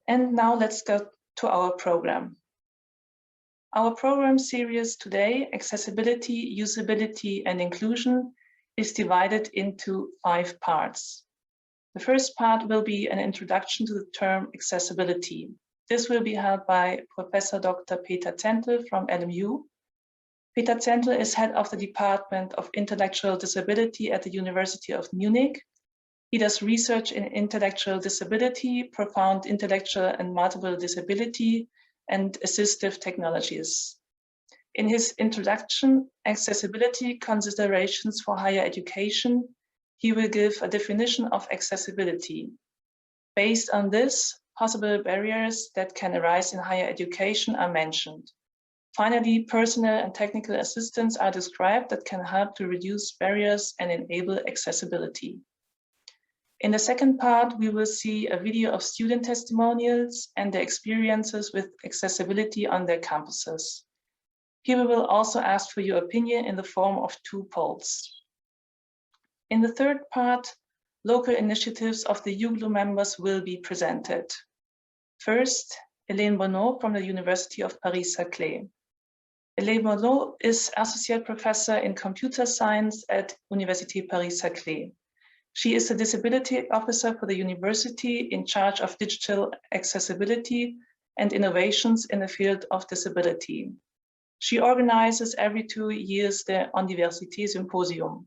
And now let's go to our program. Our program series today, Accessibility, Usability, and Inclusion, is divided into 5 parts. The first part will be an introduction to the term accessibility. This will be held by Professor Dr. Peter Zentl from LMU. Peter Zentl is head of the Department of Intellectual Disability at the University of Munich. He does research in intellectual disability, profound intellectual and multiple disability, and assistive technologies. In his introduction, Accessibility Considerations for Higher Education, he will give a definition of accessibility. Based on this, possible barriers that can arise in higher education are mentioned. Finally, personnel and technical assistance are described that can help to reduce barriers and enable accessibility. In the second part, we will see a video of student testimonials and their experiences with accessibility on their campuses. Here we will also ask for your opinion in the form of 2 polls. In the third part, local initiatives of the UGLU members will be presented. First, Hélène Bonneau from the University of Paris-Saclay. Hélène Bonneau is Associate Professor in Computer Science at Université Paris-Saclay. She is the Disability Officer for the university in charge of digital accessibility and innovations in the field of disability. She organizes every 2 years the Untitled Symposium,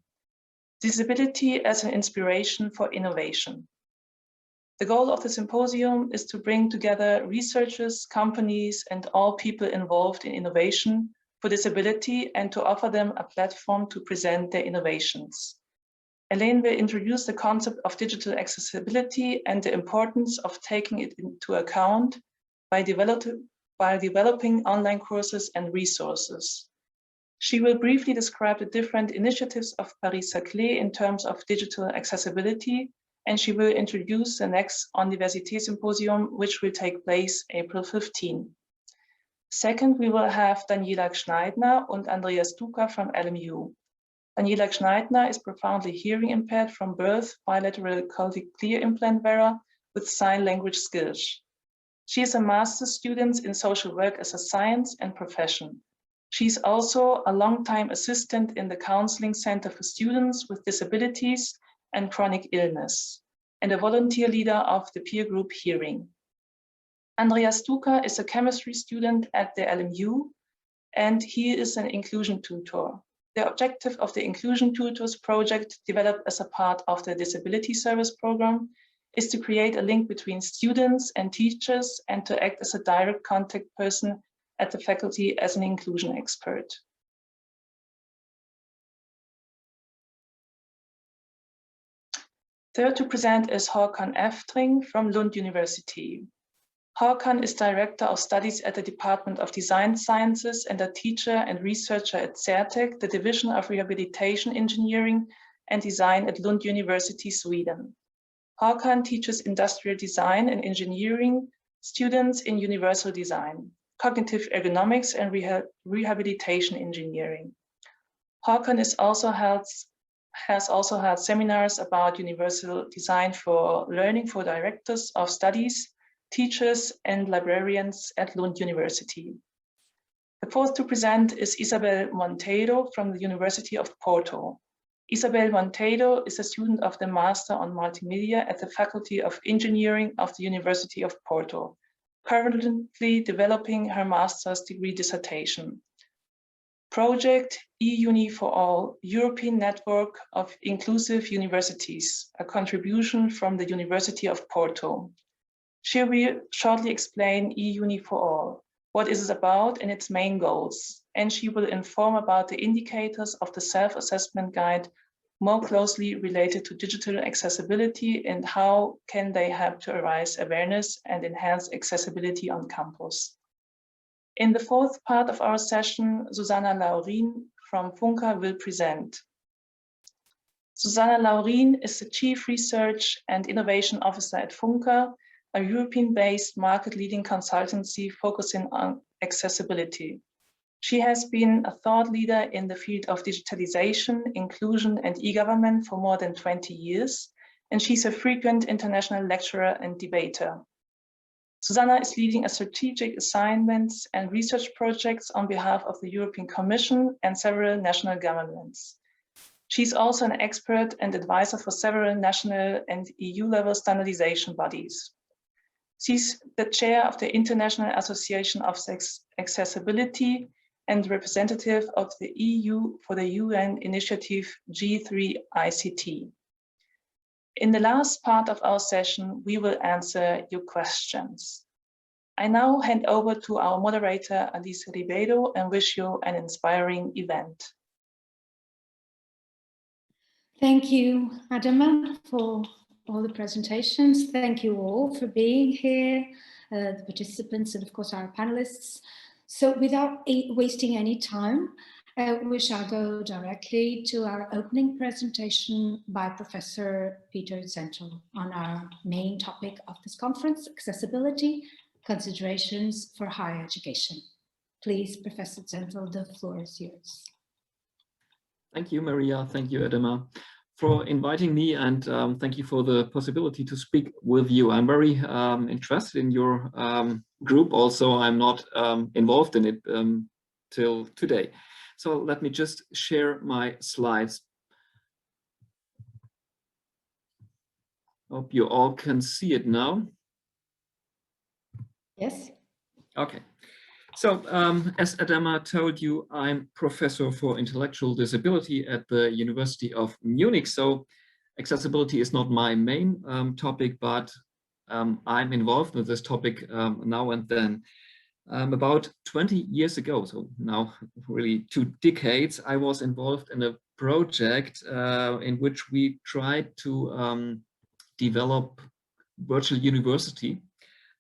Disability as an Inspiration for Innovation. The goal of the symposium is to bring together researchers, companies, and all people involved in innovation for disability and to offer them a platform to present their innovations. Hélène will introduce the concept of digital accessibility and the importance of taking it into account by developing online courses and resources. She will briefly describe the different initiatives of Paris-Saclay in terms of digital accessibility, and she will introduce the next Université Symposium, which will take place April 15. Second, we will have Daniela Gschneidner and Andreas Duca from LMU. Daniela Gschneidner is profoundly hearing impaired from birth, bilateral cochlear implant wearer with sign language skills. She is a master's student in social work as a science and profession. She is also a long-time assistant in the Counseling Center for Students with Disabilities and Chronic Illness, and a volunteer leader of the peer group Hearing. Andreas Duca is a chemistry student at the LMU, and he is an inclusion tutor. The objective of the Inclusion Tutors project, developed as a part of the Disability Service Program, is to create a link between students and teachers and to act as a direct contact person at the faculty as an inclusion expert. Third to present is Håkan Eftring from Lund University. Håkan is Director of Studies at the Department of Design Sciences and a teacher and researcher at CERTEC, the Division of Rehabilitation Engineering and Design at Lund University, Sweden. Håkan teaches industrial design and engineering students in universal design, cognitive ergonomics, and rehabilitation engineering. Håkan has also held seminars about universal design for learning for directors of studies, teachers, and librarians at Lund University. The fourth to present is Isabel Montero from the University of Porto. Isabel Montero is a student of the Master on Multimedia at the Faculty of Engineering of the University of Porto, currently developing her master's degree dissertation. Project eUni for All, European Network of Inclusive Universities, a contribution from the University of Porto. She will shortly explain eUni for All, what is it about and its main goals, and she will inform about the indicators of the self-assessment guide more closely related to digital accessibility and how can they help to arise awareness and enhance accessibility on campus. In the fourth part of our session, Susanna Laurin from Funka will present. Susanna Laurin is the Chief Research and Innovation Officer at Funka, a European-based market-leading consultancy focusing on accessibility. She has been a thought leader in the field of digitalization, inclusion, and e-government for more than 20 years, and she's a frequent international lecturer and debater. Susanna is leading a strategic assignments and research projects on behalf of the European Commission and several national governments. She's also an expert and advisor for several national and EU-level standardization bodies. She's the chair of the International Association of Accessibility and representative of the EU for the UN initiative G3ICT. In the last part of our session, we will answer your questions. I now hand over to our moderator, Alice Ribeiro, and wish you an inspiring event. Thank you, Adama, for all the presentations. Thank you all for being here, the participants and of course our panelists. So without wasting any time, we shall go directly to our opening presentation by Professor Peter Zentel on our main topic of this conference, accessibility, considerations for higher education. Please, Professor Zentel, the floor is yours. Thank you, Maria. Thank you, Adama, for inviting me, and thank you for the possibility to speak with you. I'm very interested in your group. Also, I'm not involved in it till today. So let me just share my slides. Hope you all can see it now. Yes. Okay. So, as Adama told you, I'm professor for intellectual disability at the University of Munich. So, accessibility is not my main topic, but I'm involved with this topic now and then. About 20 years ago, so now really 2 decades, I was involved in a project in which we tried to develop virtual university.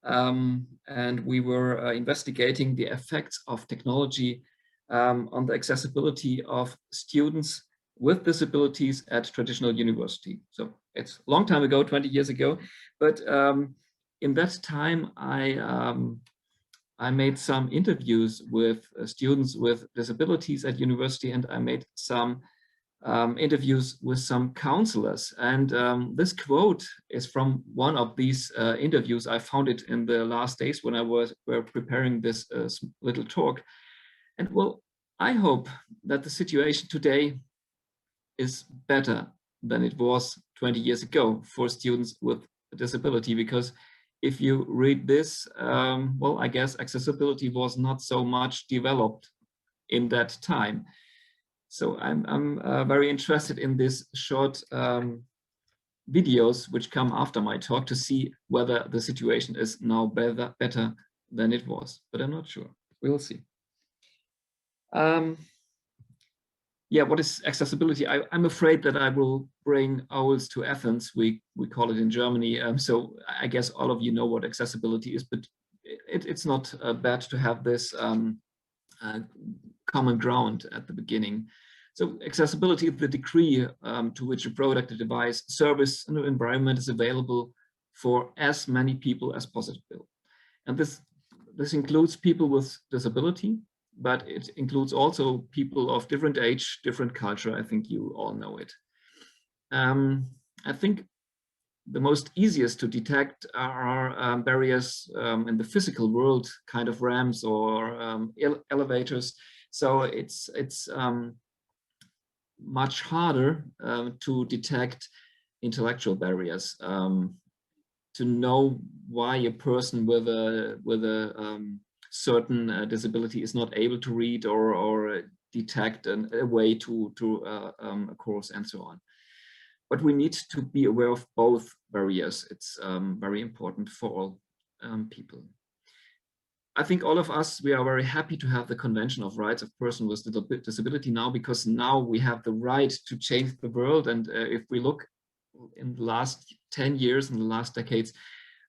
And we were investigating the effects of technology on the accessibility of students with disabilities at traditional university. So it's a long time ago, 20 years ago, but in that time I made some interviews with students with disabilities at university, and I made some interviews with some counselors. And this quote is from one of these interviews. I found it in the last days when I were preparing this little talk. And well, I hope that the situation today is better than it was 20 years ago for students with a disability, because if you read this, well, I guess accessibility was not so much developed in that time. So I'm very interested in these short videos which come after my talk to see whether the situation is now better than it was, but I'm not sure. We'll see. Yeah, what is accessibility? I'm afraid that I will bring owls to Athens. We call it in Germany. So I guess all of you know what accessibility is, but it's not bad to have this common ground at the beginning. So accessibility is the degree to which a product, a device, service, and an environment is available for as many people as possible. And this includes people with disability, but it includes also people of different age, different culture. I think you all know it. I think the most easiest to detect are barriers in the physical world, kind of ramps or elevators. So it's much harder to detect intellectual barriers, to know why a person with a certain disability is not able to read or detect a way to a course and so on. But we need to be aware of both barriers. It's very important for all people. I think all of us, we are very happy to have the Convention of Rights of Persons with Disability now, because now we have the right to change the world. And if we look in the last 10 years, in the last decades,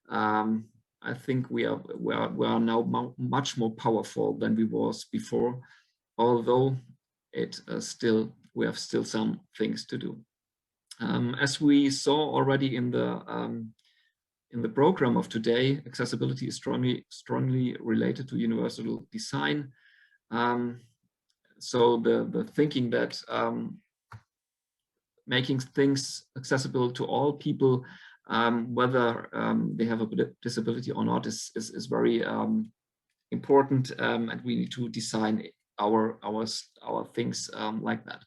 I think we are now much more powerful than we was before, although we have still some things to do. As we saw already in the program of today, accessibility is strongly related to universal design. So the thinking that making things accessible to all people whether they have a disability or not is very important, and we need to design our things like that.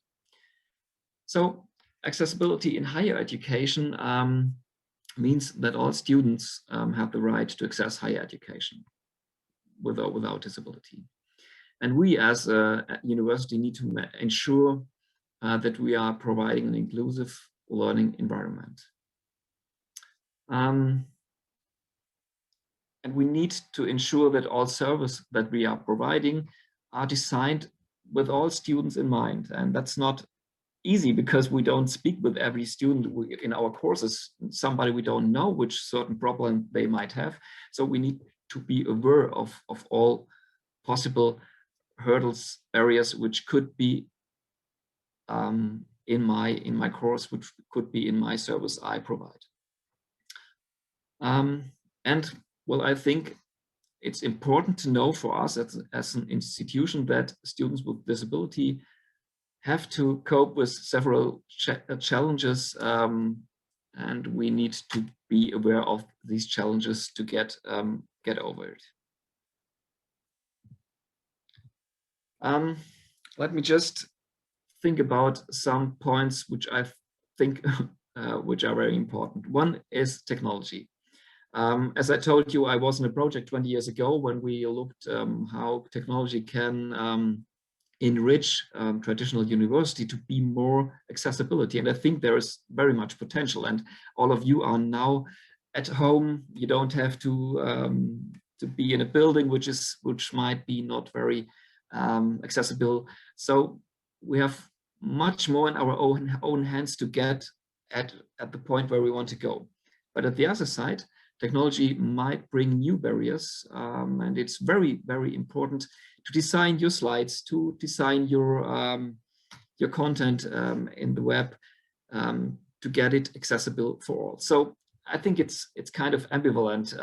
So accessibility in higher education means that all students have the right to access higher education with or without disability. And we as a university need to ensure that we are providing an inclusive learning environment. And we need to ensure that all services that we are providing are designed with all students in mind. And that's not easy because we don't speak with every student in our courses. Somebody we don't know which certain problem they might have. So we need to be aware of all possible hurdles, areas which could be in my course, which could be in my service I provide. And well, I think it's important to know for us as an institution that students with disability have to cope with several challenges, and we need to be aware of these challenges to get over it. Let me just think about some points which I think which are very important. One is technology. As I told you, I was in a project 20 years ago when we looked how technology can enrich traditional university to be more accessibility. And I think there is very much potential. And all of you are now at home. You don't have to be in a building which might be not very accessible. So we have much more in our own hands to get at the point where we want to go. But at the other side, technology might bring new barriers, and it's very, very important to design your slides, to design your content in the web, to get it accessible for all. So I think it's kind of ambivalent.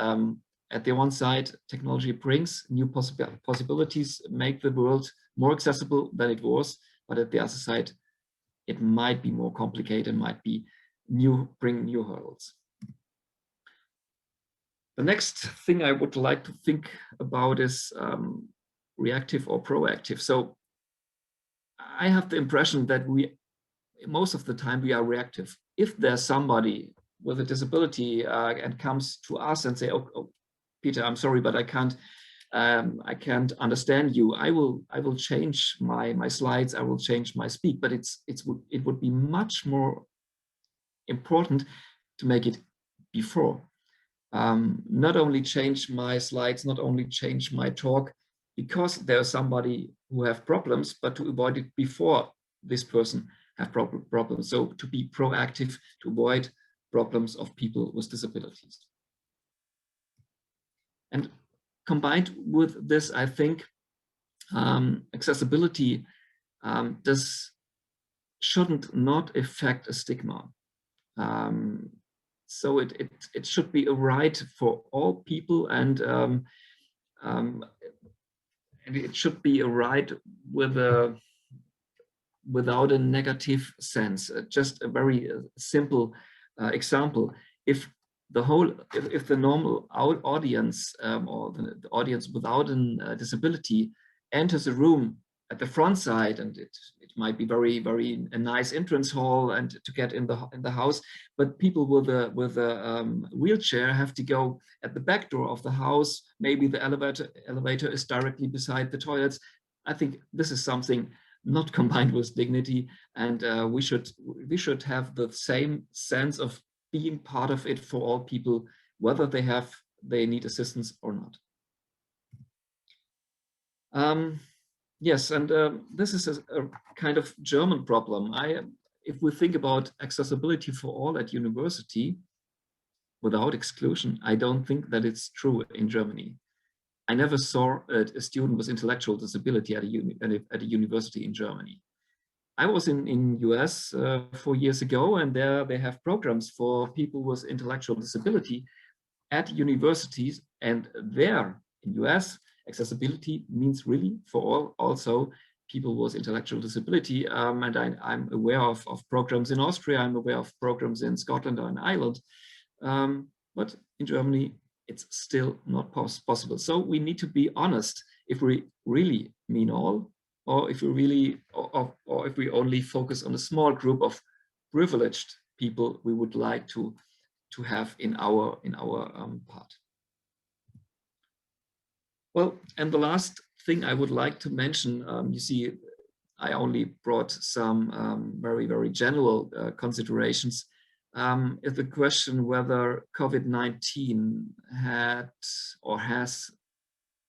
At the one side, technology brings new possibilities, make the world more accessible than it was, but at the other side, it might be more complicated, might be bring new hurdles. The next thing I would like to think about is reactive or proactive. So I have the impression that most of the time we are reactive. If there's somebody with a disability and comes to us and say, oh, Peter, I'm sorry, but I can't understand you. I will change my slides. I will change my speak. But it would be much more important to make it before. Not only change my slides, not only change my talk because there's somebody who have problems, but to avoid it before this person have problems. So to be proactive, to avoid problems of people with disabilities. And combined with this, I think accessibility shouldn't not affect a stigma. So it should be a right for all people, and it should be a right without a negative sense. Just a very simple example: if the normal audience or the audience without a disability enters a room at the front side, and it might be very a nice entrance hall and to get in the house, but people with a wheelchair have to go at the back door of the house. Maybe the elevator is directly beside the toilets. I think this is something not combined with dignity, and we should have the same sense of being part of it for all people, whether they need assistance or not. Yes, and this is a kind of German problem. If we think about accessibility for all at university, without exclusion, I don't think that it's true in Germany. I never saw a student with intellectual disability at a university in Germany. I was in US 4 years ago, and there they have programs for people with intellectual disability at universities, and there in US, accessibility means really for all, also people with intellectual disability. And I'm aware of programs in Austria. I'm aware of programs in Scotland or in Ireland. but in Germany, it's still not possible. So we need to be honest if we really mean all, or if we really, or if we only focus on a small group of privileged people we would like to have in our part. Well, and the last thing I would like to mention, you see, I only brought some very, very general considerations. Is the question whether COVID-19 had or has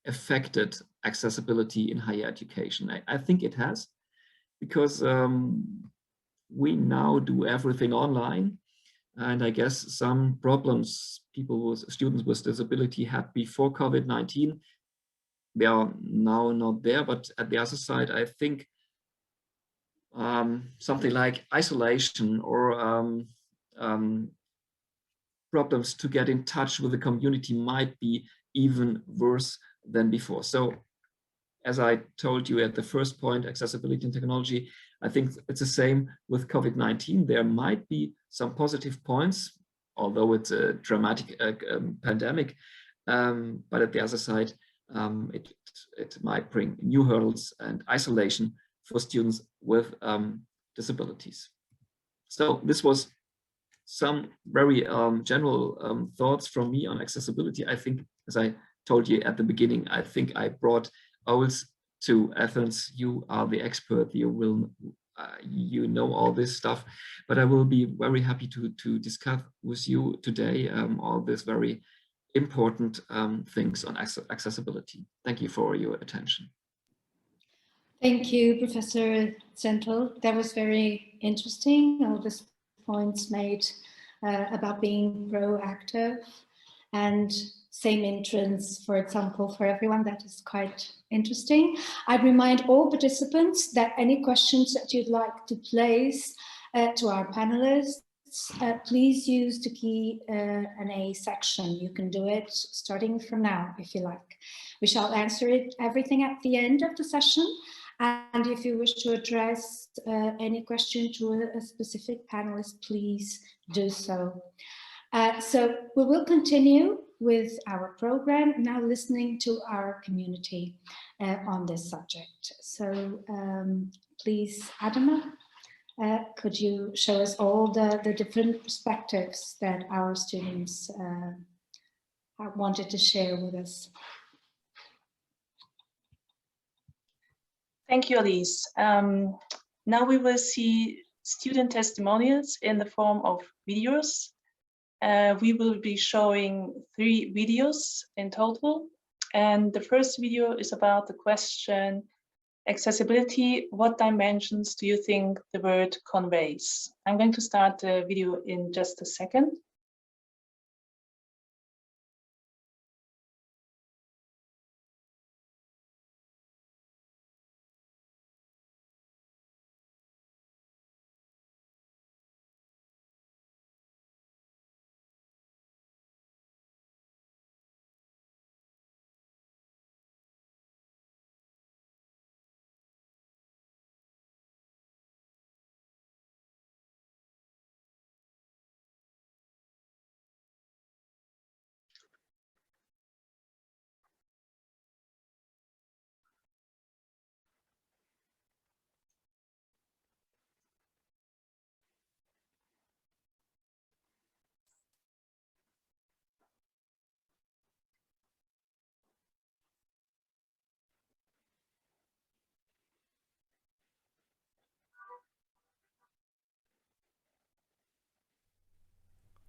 affected accessibility in higher education. I think it has, because we now do everything online. And I guess some problems students with disability had before COVID-19, they are now not there. But at the other side, I think something like isolation or problems to get in touch with the community might be even worse than before. So as I told you at the first point, accessibility and technology, I think it's the same with COVID-19. There might be some positive points, although it's a dramatic pandemic. But at the other side, it might bring new hurdles and isolation for students with disabilities. So this was some very general thoughts from me on accessibility. I think, as I told you at the beginning, I think I brought owls to Athens. You are the expert. You will, you know all this stuff. But I will be very happy to discuss with you today all these very important things on accessibility. Thank you for your attention. Thank you, Professor Zentel. That was very interesting. All these points made about being proactive and same entrance, for example, for everyone. That is quite interesting. I remind all participants that any questions that you'd like to place to our panelists, please use the Q&A section. You can do it starting from now, if you like. We shall answer everything at the end of the session. And if you wish to address any question to a specific panelist, please do so. So we will continue with our program, now listening to our community on this subject. So please, Adama, could you show us all the different perspectives that our students wanted to share with us? Thank you, Elise. Now we will see student testimonials in the form of videos. We will be showing 3 videos in total. And the first video is about the question, accessibility, what dimensions do you think the word conveys? I'm going to start the video in just a second.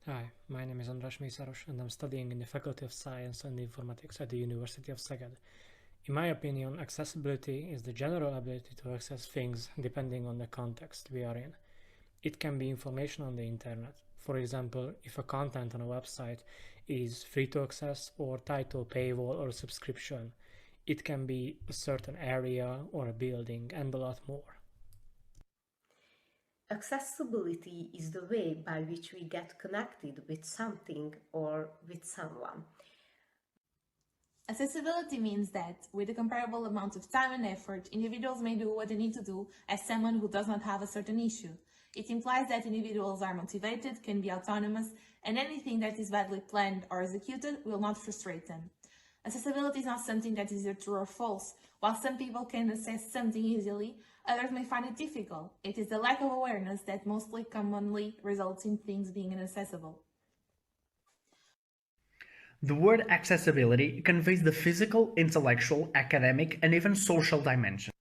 Hi, my name is András Mészáros and I'm studying in the Faculty of Science and Informatics at the University of Szeged. In my opinion, accessibility is the general ability to access things depending on the context we are in. It can be information on the internet. For example, if a content on a website is free to access or tied to a paywall or a subscription. It can be a certain area or a building and a lot more. Accessibility is the way by which we get connected with something or with someone. Accessibility means that, with a comparable amount of time and effort, individuals may do what they need to do as someone who does not have a certain issue. It implies that individuals are motivated, can be autonomous, and anything that is badly planned or executed will not frustrate them. Accessibility is not something that is either true or false. While some people can access something easily, others may find it difficult. It is the lack of awareness that mostly commonly results in things being inaccessible. The word accessibility conveys the physical, intellectual, academic, and even social dimension.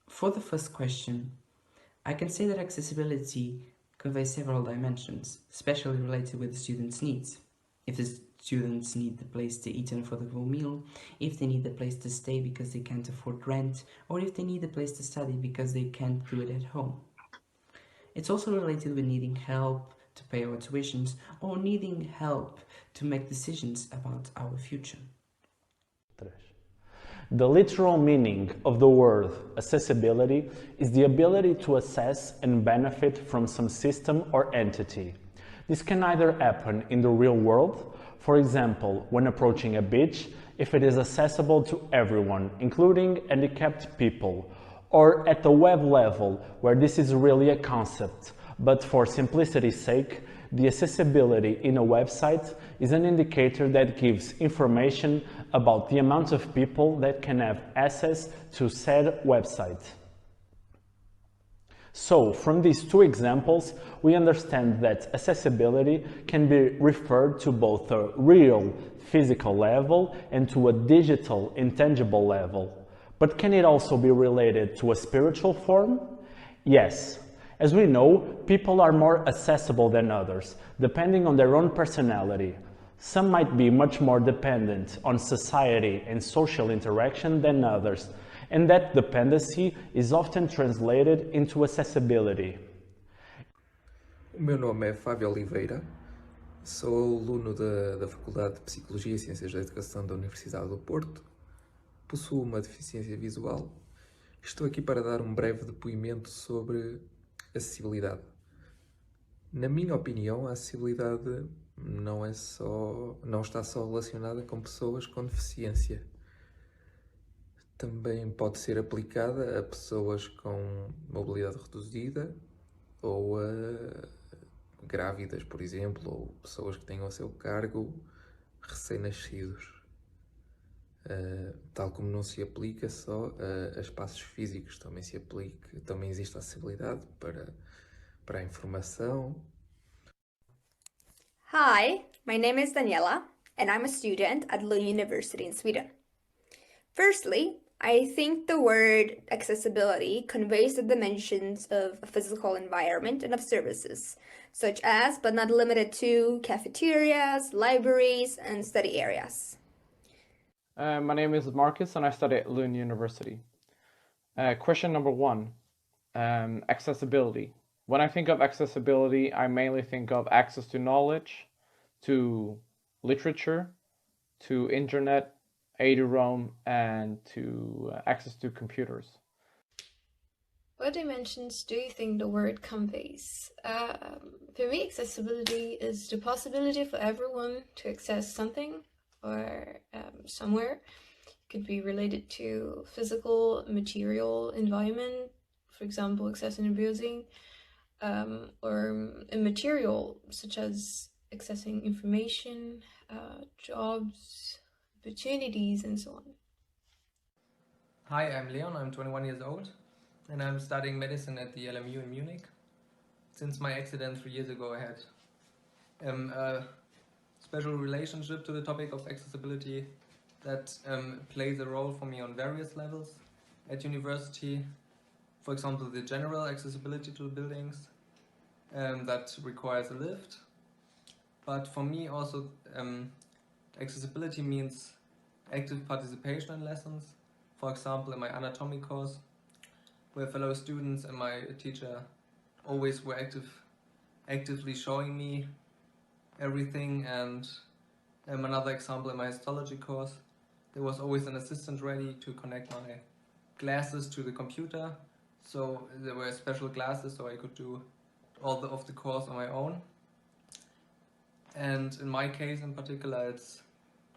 For the first question, I can say that accessibility conveys several dimensions, especially related with the students' needs. If the students need the place to eat an affordable meal, if they need the place to stay because they can't afford rent, or if they need a place to study because they can't do it at home. It's also related with needing help to pay our tuitions or needing help to make decisions about our future. The literal meaning of the word accessibility is the ability to access and benefit from some system or entity. This can either happen in the real world, for example, when approaching a beach, if it is accessible to everyone, including handicapped people, or at the web level, where this is really a concept, but for simplicity's sake, the accessibility in a website is an indicator that gives information about the amount of people that can have access to said website. So, from these two examples, we understand that accessibility can be referred to both a real, physical level and to a digital, intangible level. But can it also be related to a spiritual form? Yes. As we know, people are more accessible than others, depending on their own personality. Some might be much more dependent on society and social interaction than others, and that dependency is often translated into accessibility. O meu nome é Fábio Oliveira, sou aluno da Faculdade de Psicologia e Ciências da Educação da Universidade do Porto, possuo uma deficiência visual e estou aqui para dar um breve depoimento sobre acessibilidade. Na minha opinião, a acessibilidade não está só relacionada com pessoas com deficiência. Também pode ser aplicada a pessoas com mobilidade reduzida ou a grávidas, por exemplo, ou pessoas que tenham a seu cargo recém-nascidos. Tal como não se aplica só a espaços físicos, também existe acessibilidade para a informação. Hi, my name is Daniela, and I'm a student at Lund University in Sweden. Firstly, I think the word accessibility conveys the dimensions of a physical environment and of services, such as, but not limited to, cafeterias, libraries, and study areas. My name is Marcus and I study at Lund University. Question number 1, accessibility. When I think of accessibility, I mainly think of access to knowledge, to literature, to internet, aid-to-roam, and to access to computers. What dimensions do you think the word conveys? For me, accessibility is the possibility for everyone to access something or somewhere. It could be related to physical, material, environment, for example, accessing a building, or immaterial, such as accessing information, jobs, opportunities, and so on. Hi, I'm Leon, I'm 21 years old, and I'm studying medicine at the LMU in Munich. Since my accident 3 years ago, I had a special relationship to the topic of accessibility that plays a role for me on various levels at university. For example, the general accessibility to buildings that requires a lift. But for me also, accessibility means active participation in lessons. For example, in my anatomy course, where fellow students and my teacher always were actively showing me everything. And another example, in my histology course, there was always an assistant ready to connect my glasses to the computer. So there were special glasses so I could do all of the course on my own. And in my case in particular, it's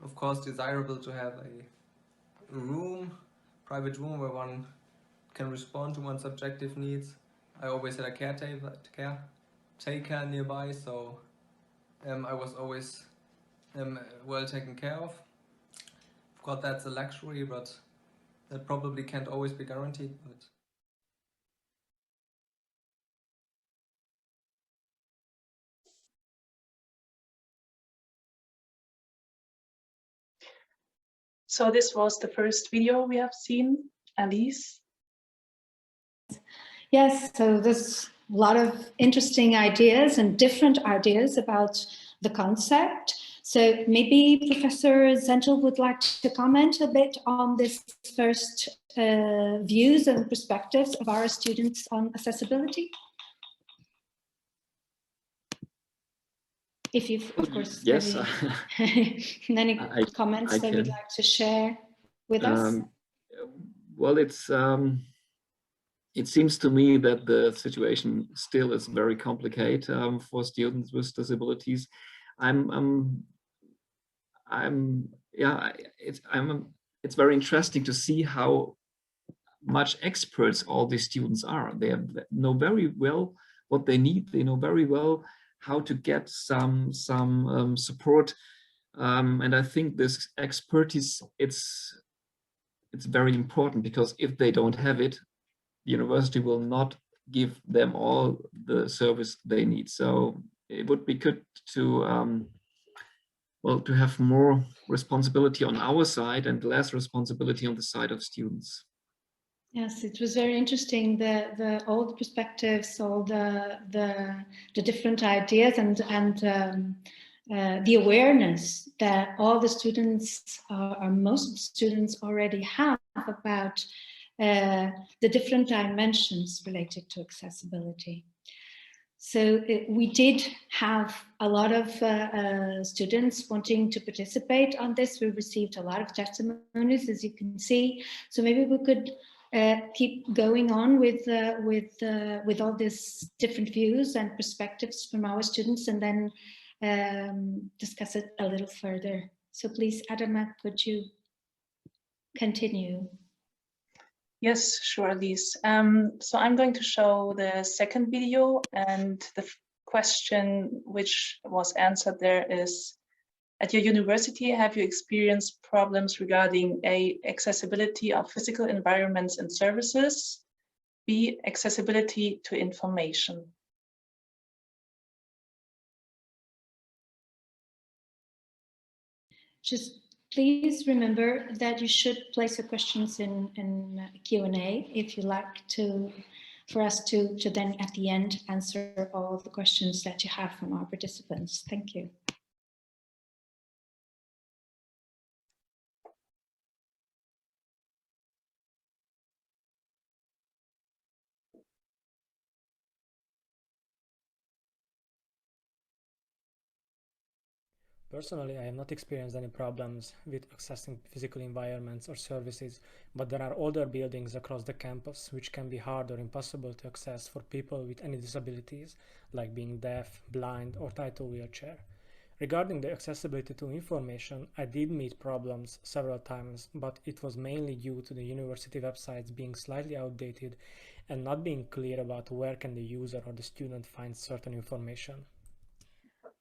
of course desirable to have a room, private room, where one can respond to one's subjective needs I always had a caretaker nearby, so I was always well taken care of. Of course, that's a luxury, but that probably can't always be guaranteed. But so this was the first video we have seen. Alice? Yes, so there's a lot of interesting ideas and different ideas about the concept. So maybe Professor Zentel would like to comment a bit on this first views and perspectives of our students on accessibility. If you've, of course, yes, any comments that you'd like to share with us. Well, it seems to me that the situation still is very complicated for students with disabilities. It's very interesting to see how much experts all these students are. They know very well what they need. They know very well how to get some support, and I think this expertise it's very important, because if they don't have it, the university will not give them all the service they need. So it would be good to well, to have more responsibility on our side and less responsibility on the side of students. Yes, it was very interesting. All the perspectives, all the different ideas, and the awareness that all the students, or most of the students, already have about the different dimensions related to accessibility. So we did have a lot of students wanting to participate on this. We received a lot of testimonies, as you can see. So maybe we could keep going on with all these different views and perspectives from our students, and then discuss it a little further. So please, Adama, could you continue? Yes, sure, Elise. So I'm going to show the second video, and the question which was answered there is, at your university, have you experienced problems regarding A, accessibility of physical environments and services, B, accessibility to information? Just please remember that you should place your questions in Q&A if you like to, for us to then at the end answer all the questions that you have from our participants. Thank you. Personally, I have not experienced any problems with accessing physical environments or services, but there are older buildings across the campus which can be hard or impossible to access for people with any disabilities, like being deaf, blind, or tied to a wheelchair. Regarding the accessibility to information, I did meet problems several times, but it was mainly due to the university websites being slightly outdated and not being clear about where can the user or the student find certain information.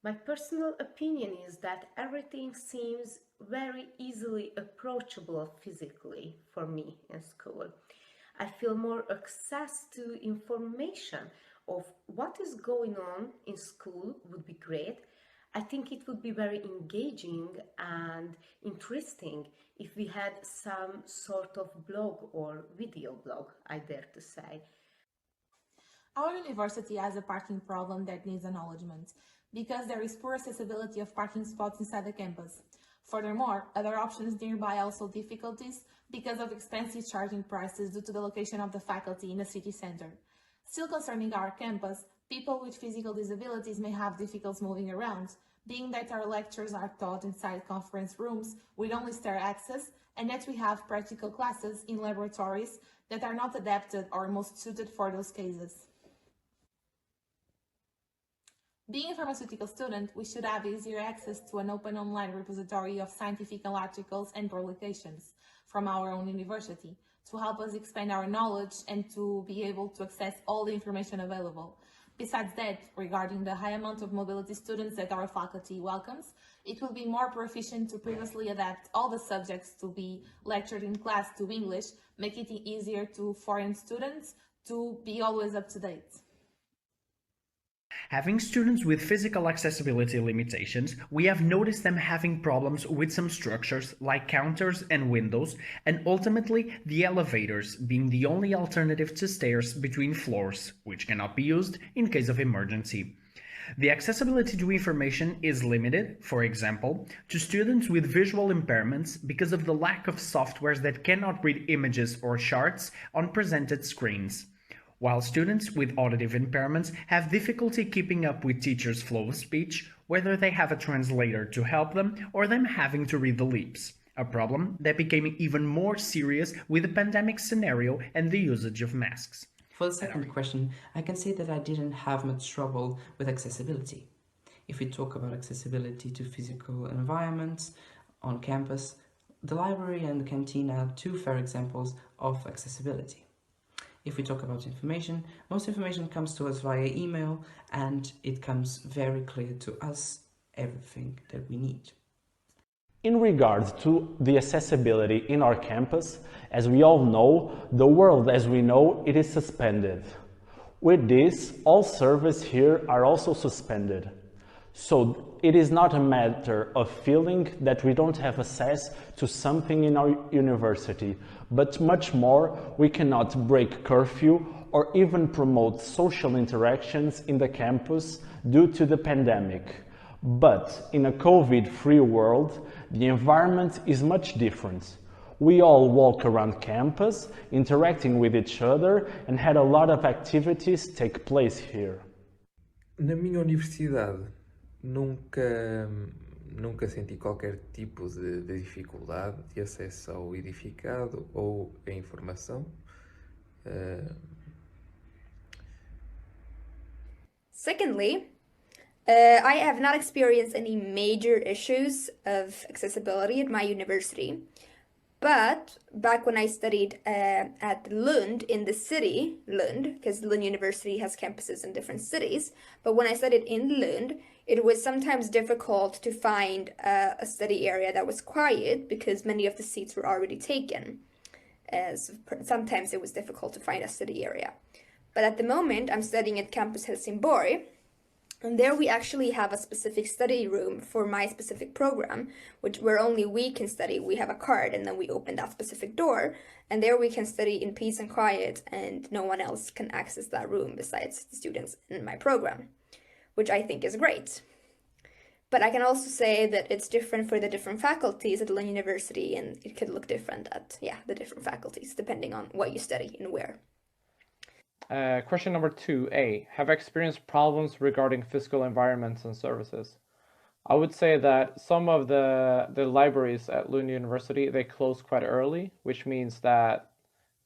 My personal opinion is that everything seems very easily approachable physically for me in school. I feel more access to information of what is going on in school would be great. I think it would be very engaging and interesting if we had some sort of blog or video blog, I dare to say. Our university has a parking problem that needs acknowledgement, because there is poor accessibility of parking spots inside the campus. Furthermore, other options nearby also difficulties because of expensive charging prices due to the location of the faculty in the city center. Still concerning our campus, people with physical disabilities may have difficulties moving around, being that our lectures are taught inside conference rooms with only stair access, and that we have practical classes in laboratories that are not adapted or most suited for those cases. Being a pharmaceutical student, we should have easier access to an open online repository of scientific articles and publications from our own university, to help us expand our knowledge and to be able to access all the information available. Besides that, regarding the high amount of mobility students that our faculty welcomes, it will be more proficient to previously adapt all the subjects to be lectured in class to English, make it easier to foreign students to be always up to date. Having students with physical accessibility limitations, we have noticed them having problems with some structures like counters and windows, and ultimately the elevators being the only alternative to stairs between floors, which cannot be used in case of emergency. The accessibility to information is limited, for example, to students with visual impairments because of the lack of softwares that cannot read images or charts on presented screens, while students with auditive impairments have difficulty keeping up with teachers' flow of speech, whether they have a translator to help them or them having to read the lips, a problem that became even more serious with the pandemic scenario and the usage of masks. For the second question, I can say that I didn't have much trouble with accessibility. If we talk about accessibility to physical environments on campus, the library and the canteen are two fair examples of accessibility. If we talk about information, most information comes to us via email, and it comes very clear to us everything that we need. In regards to the accessibility in our campus, as we all know, the world as we know it is suspended. With this, all services here are also suspended. So it is not a matter of feeling that we don't have access to something in our university, but much more, we cannot break curfew or even promote social interactions in the campus due to the pandemic. But in a COVID-free world, the environment is much different. We all walk around campus, interacting with each other, and had a lot of activities take place here. Na minha universidade, nunca senti qualquer tipo de dificuldade de acesso ao edificado ou à informação. Secondly, I have not experienced any major issues of accessibility at my university, but back when I studied at Lund in the city, Lund, because Lund University has campuses in different cities, but when I studied in Lund, it was sometimes difficult to find a study area that was quiet because many of the seats were already taken. So sometimes it was difficult to find a study area. But at the moment, I'm studying at Campus Helsingborg, and there we actually have a specific study room for my specific program, where only we can study. We have a card and then we open that specific door, and there we can study in peace and quiet, and no one else can access that room besides the students in my program, which I think is great. But I can also say that it's different for the different faculties at Lund University, and it could look different at the different faculties depending on what you study and where. Question number 2A. Have I experienced problems regarding physical environments and services? I would say that some of the libraries at Lund University, they close quite early, which means that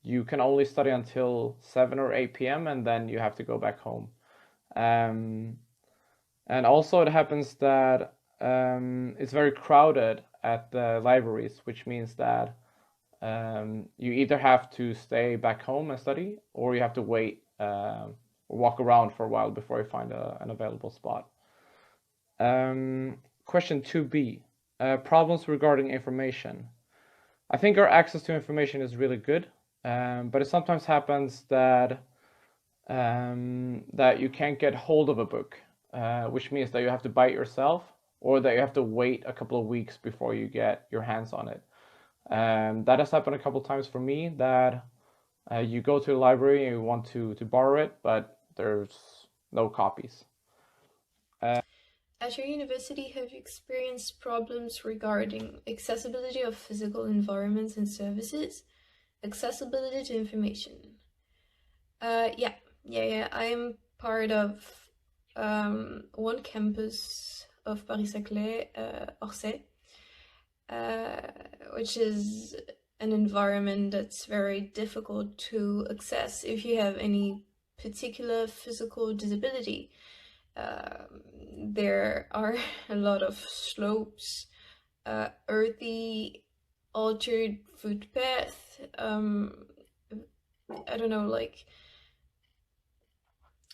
you can only study until 7 or 8 p.m. and then you have to go back home. And also it happens that it's very crowded at the libraries, which means that you either have to stay back home and study, or you have to wait or walk around for a while before you find an available spot. Question 2B, problems regarding information. I think our access to information is really good, but it sometimes happens that that you can't get hold of a book, which means that you have to buy it yourself, or that you have to wait a couple of weeks before you get your hands on it. That has happened a couple times for me, that you go to the library and you want to borrow it, but there's no copies. At your university, have you experienced problems regarding accessibility of physical environments and services? Accessibility to information? Yeah. I am part of one campus of Paris-Saclay, Orsay, which is an environment that's very difficult to access if you have any particular physical disability. There are a lot of slopes, earthy altered footpath. I don't know, like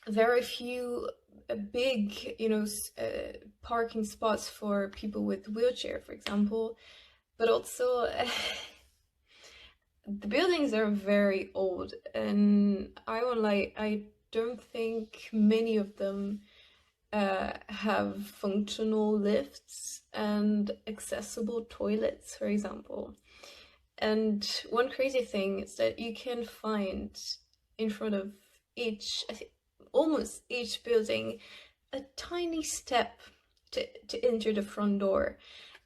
very few big, parking spots for people with wheelchair, for example, but also the buildings are very old, and I don't think many of them have functional lifts and accessible toilets, for example. And one crazy thing is that you can find in front of almost each building a tiny step to enter the front door.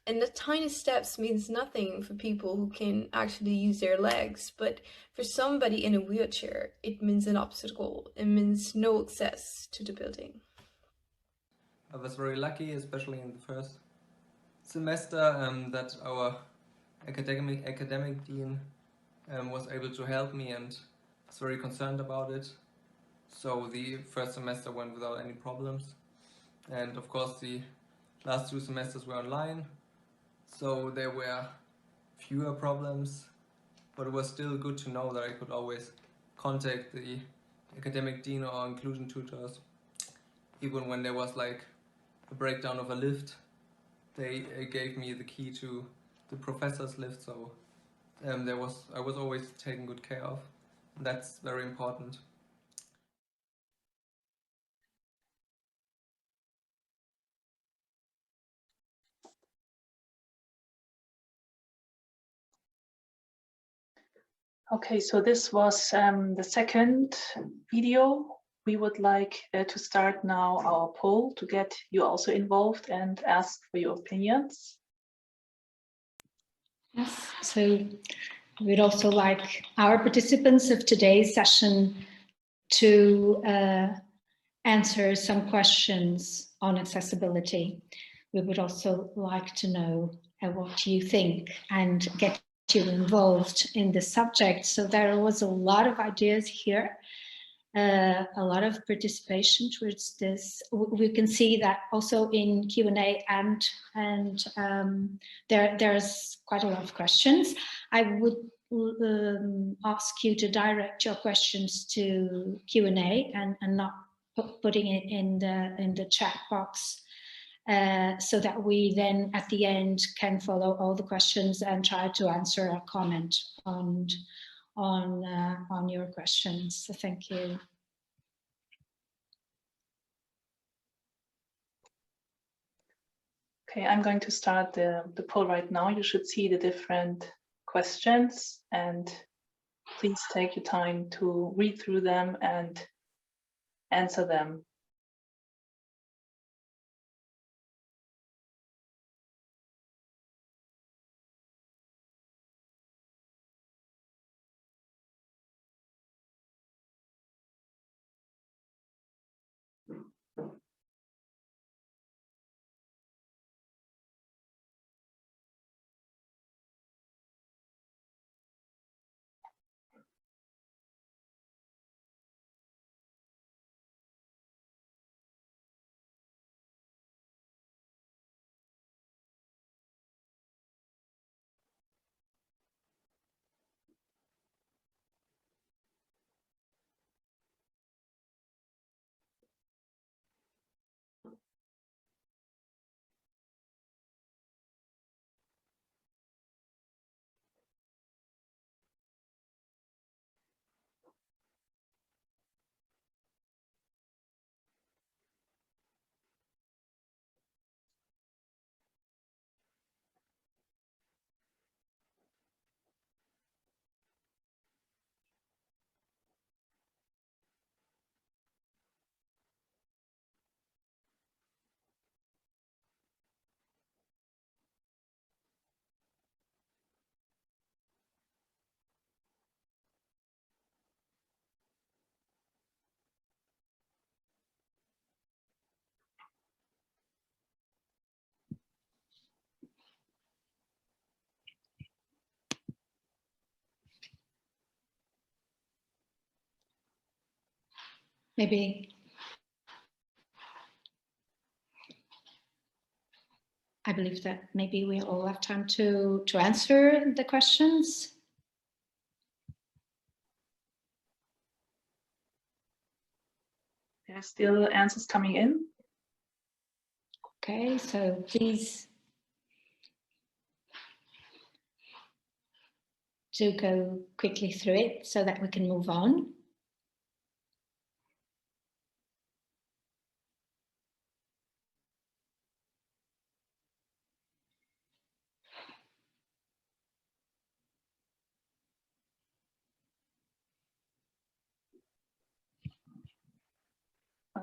And the tiny steps means nothing for people who can actually use their legs, but for somebody in a wheelchair, it means an obstacle. It means no access to the building. I was very lucky, especially in the first semester, that our academic dean was able to help me and was very concerned about it. So the first semester went without any problems. And of course the last 2 semesters were online, so there were fewer problems, but it was still good to know that I could always contact the academic dean or inclusion tutors. Even when there was like a breakdown of a lift, they gave me the key to the professor's lift, so I was always taken good care of. And that's very important. Okay, so this was the second video. We would like to start now our poll to get you also involved and ask for your opinions. Yes, so we'd also like our participants of today's session to answer some questions on accessibility. We would also like to know what you think and get you involved in the subject. So there was a lot of ideas here, a lot of participation towards this. We can see that also in Q&A and there's quite a lot of questions. I would ask you to direct your questions to Q&A and not putting it in the chat box, so that we then at the end can follow all the questions and try to answer or comment on your questions. So thank you. Okay, I'm going to start the poll right now. You should see the different questions, and please take your time to read through them and answer them. Maybe I believe that maybe we all have time to answer the questions. There are still answers coming in. Okay, so please do go quickly through it so that we can move on.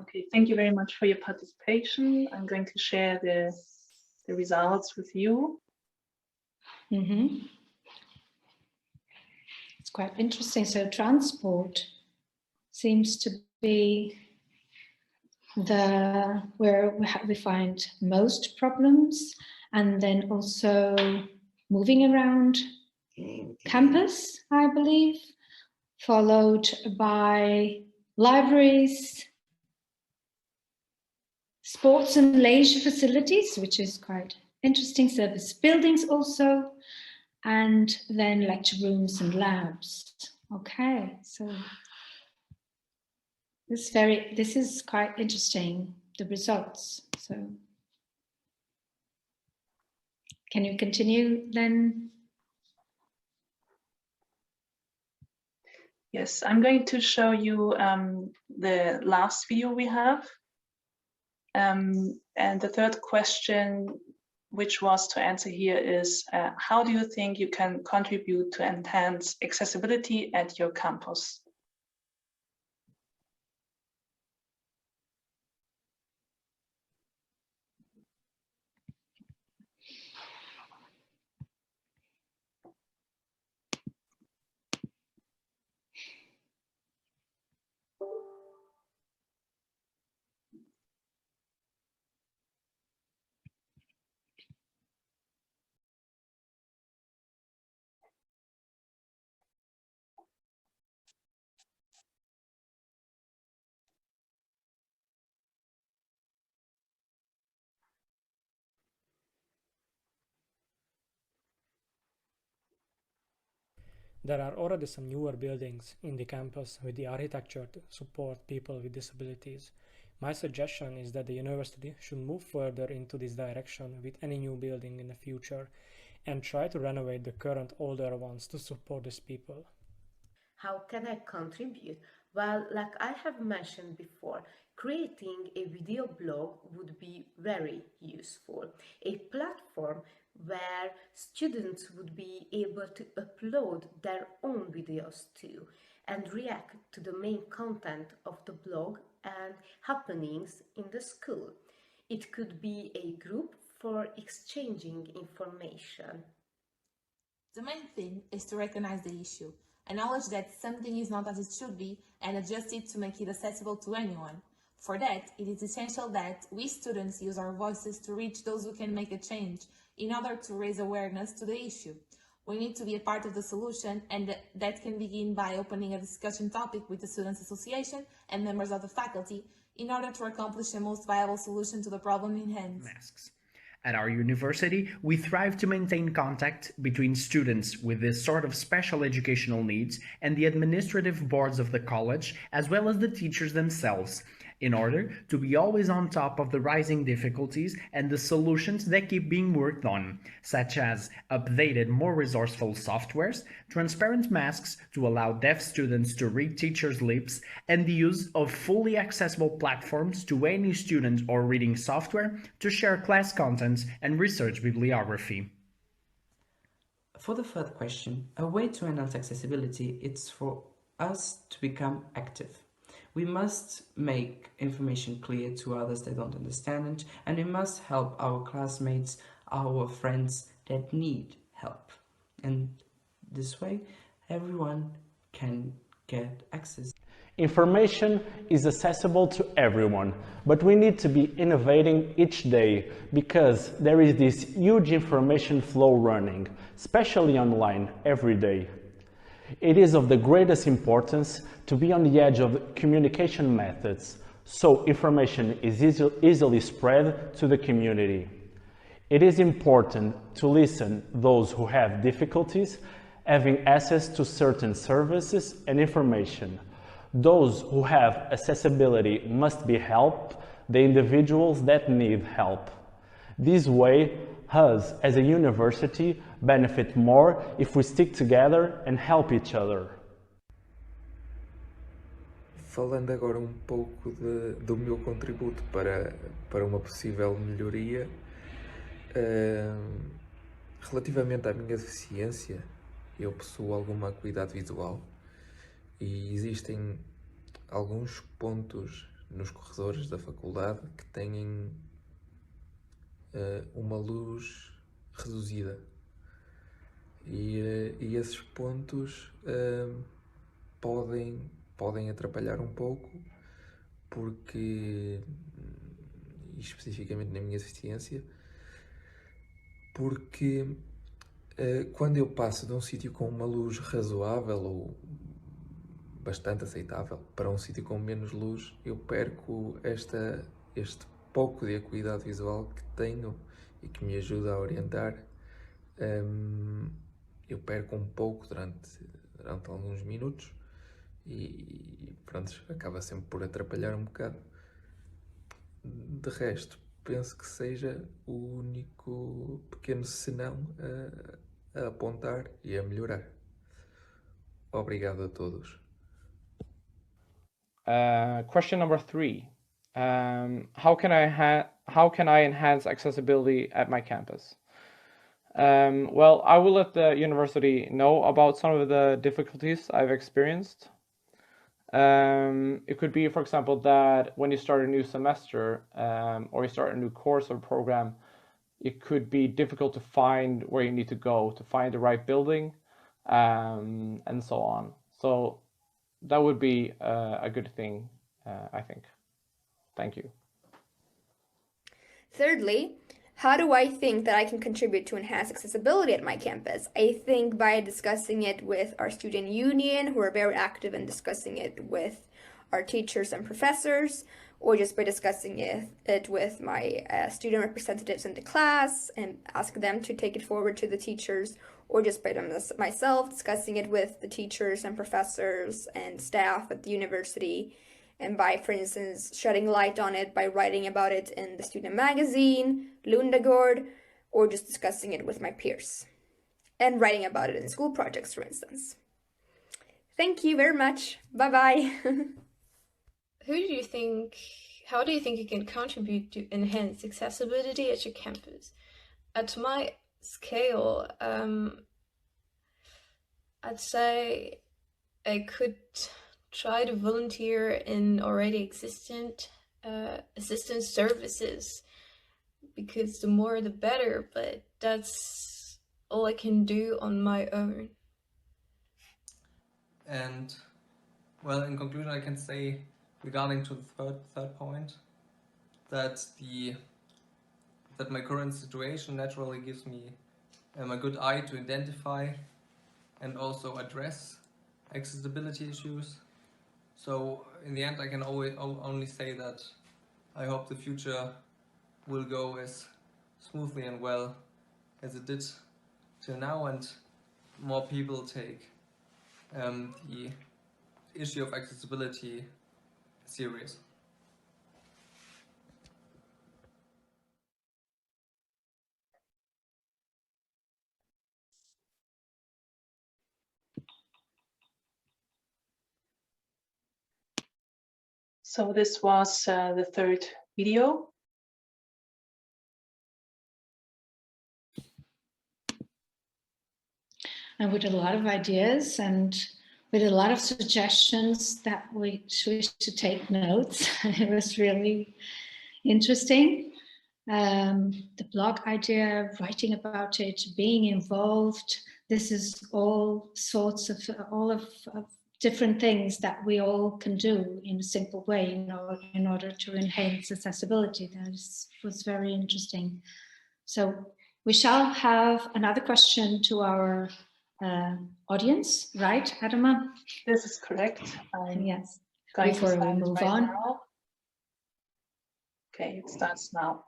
Okay, thank you very much for your participation. I'm going to share the results with you. It's quite interesting. So transport seems to be where we find most problems, and then also moving around campus, I believe, followed by libraries, sports and leisure facilities, which is quite interesting, service buildings also, and then lecture rooms and labs. Okay, so this is quite interesting, the results. So can you continue then? Yes, I'm going to show you the last video we have. And the third question, which was to answer here, is how do you think you can contribute to enhance accessibility at your campus? There are already some newer buildings in the campus with the architecture to support people with disabilities. My suggestion is that the university should move further into this direction with any new building in the future and try to renovate the current older ones to support these people. How can I contribute? Well, like I have mentioned before, creating a video blog would be very useful. A platform where students would be able to upload their own videos to and react to the main content of the blog and happenings in the school. It could be a group for exchanging information. The main thing is to recognize the issue, acknowledge that something is not as it should be, and adjust it to make it accessible to anyone. For that, it is essential that we students use our voices to reach those who can make a change in order to raise awareness to the issue. We need to be a part of the solution, and that can begin by opening a discussion topic with the Students' Association and members of the faculty in order to accomplish the most viable solution to the problem in hand. Masks. At our university, we thrive to maintain contact between students with this sort of special educational needs and the administrative boards of the college, as well as the teachers themselves, in order to be always on top of the rising difficulties and the solutions that keep being worked on, such as updated, more resourceful softwares, transparent masks to allow deaf students to read teachers' lips, and the use of fully accessible platforms to any student or reading software to share class contents and research bibliography. For the third question, a way to enhance accessibility is for us to become active. We must make information clear to others that don't understand it, and we must help our classmates, our friends that need help. And this way, everyone can get access. Information is accessible to everyone, but we need to be innovating each day because there is this huge information flow running, especially online, every day. It is of the greatest importance to be on the edge of communication methods, so information is easily spread to the community. It is important to listen those who have difficulties having access to certain services and information. Those who have accessibility must be helped, the individuals that need help. This way, us as a university benefit more if we stick together and help each other. Falando agora um pouco do meu contributo para uma possível melhoria, relativamente à minha deficiência, eu possuo alguma acuidade visual e existem alguns pontos nos corredores da faculdade que têm uma luz reduzida e esses pontos podem atrapalhar um pouco porque, especificamente na minha deficiência, porque quando eu passo de um sítio com uma luz razoável ou bastante aceitável para um sítio com menos luz, eu perco este pouco de acuidade visual que tenho e que me ajuda a orientar. Eu perco um pouco durante alguns minutos e pronto, acaba sempre por atrapalhar um bocado. De resto, penso que seja o único pequeno senão a apontar e a melhorar. Obrigado a todos. Question number 3. How can I enhance accessibility at my campus? Well, I will let the university know about some of the difficulties I've experienced. It could be, for example, that when you start a new semester or you start a new course or program, it could be difficult to find where you need to go, to find the right building, and so on. So that would be a good thing, I think. Thank you. Thirdly, how do I think that I can contribute to enhance accessibility at my campus? I think by discussing it with our student union, who are very active in discussing it with our teachers and professors, or just by discussing it with my student representatives in the class and ask them to take it forward to the teachers, or just by myself discussing it with the teachers and professors and staff at the university, and by, for instance, shedding light on it by writing about it in the student magazine, Lundagård, or just discussing it with my peers, and writing about it in school projects, for instance. Thank you very much. Bye-bye. How do you think you can contribute to enhance accessibility at your campus? At my scale, I'd say I could try to volunteer in already existent assistance services, because the more the better, but that's all I can do on my own. And well, in conclusion, I can say regarding to the third point that my current situation naturally gives me a good eye to identify and also address accessibility issues. So in the end, I can only say that I hope the future will go as smoothly and well as it did till now, and more people take the issue of accessibility serious. So this was the third video. And with a lot of ideas and with a lot of suggestions that we should take notes. It was really interesting. The blog idea, writing about it, being involved. This is all sorts of different things that we all can do in a simple way, in order to enhance accessibility. That was very interesting. So we shall have another question to our audience, right, Adama? This is correct. Yes. Before we move on. Now. Okay, it starts now.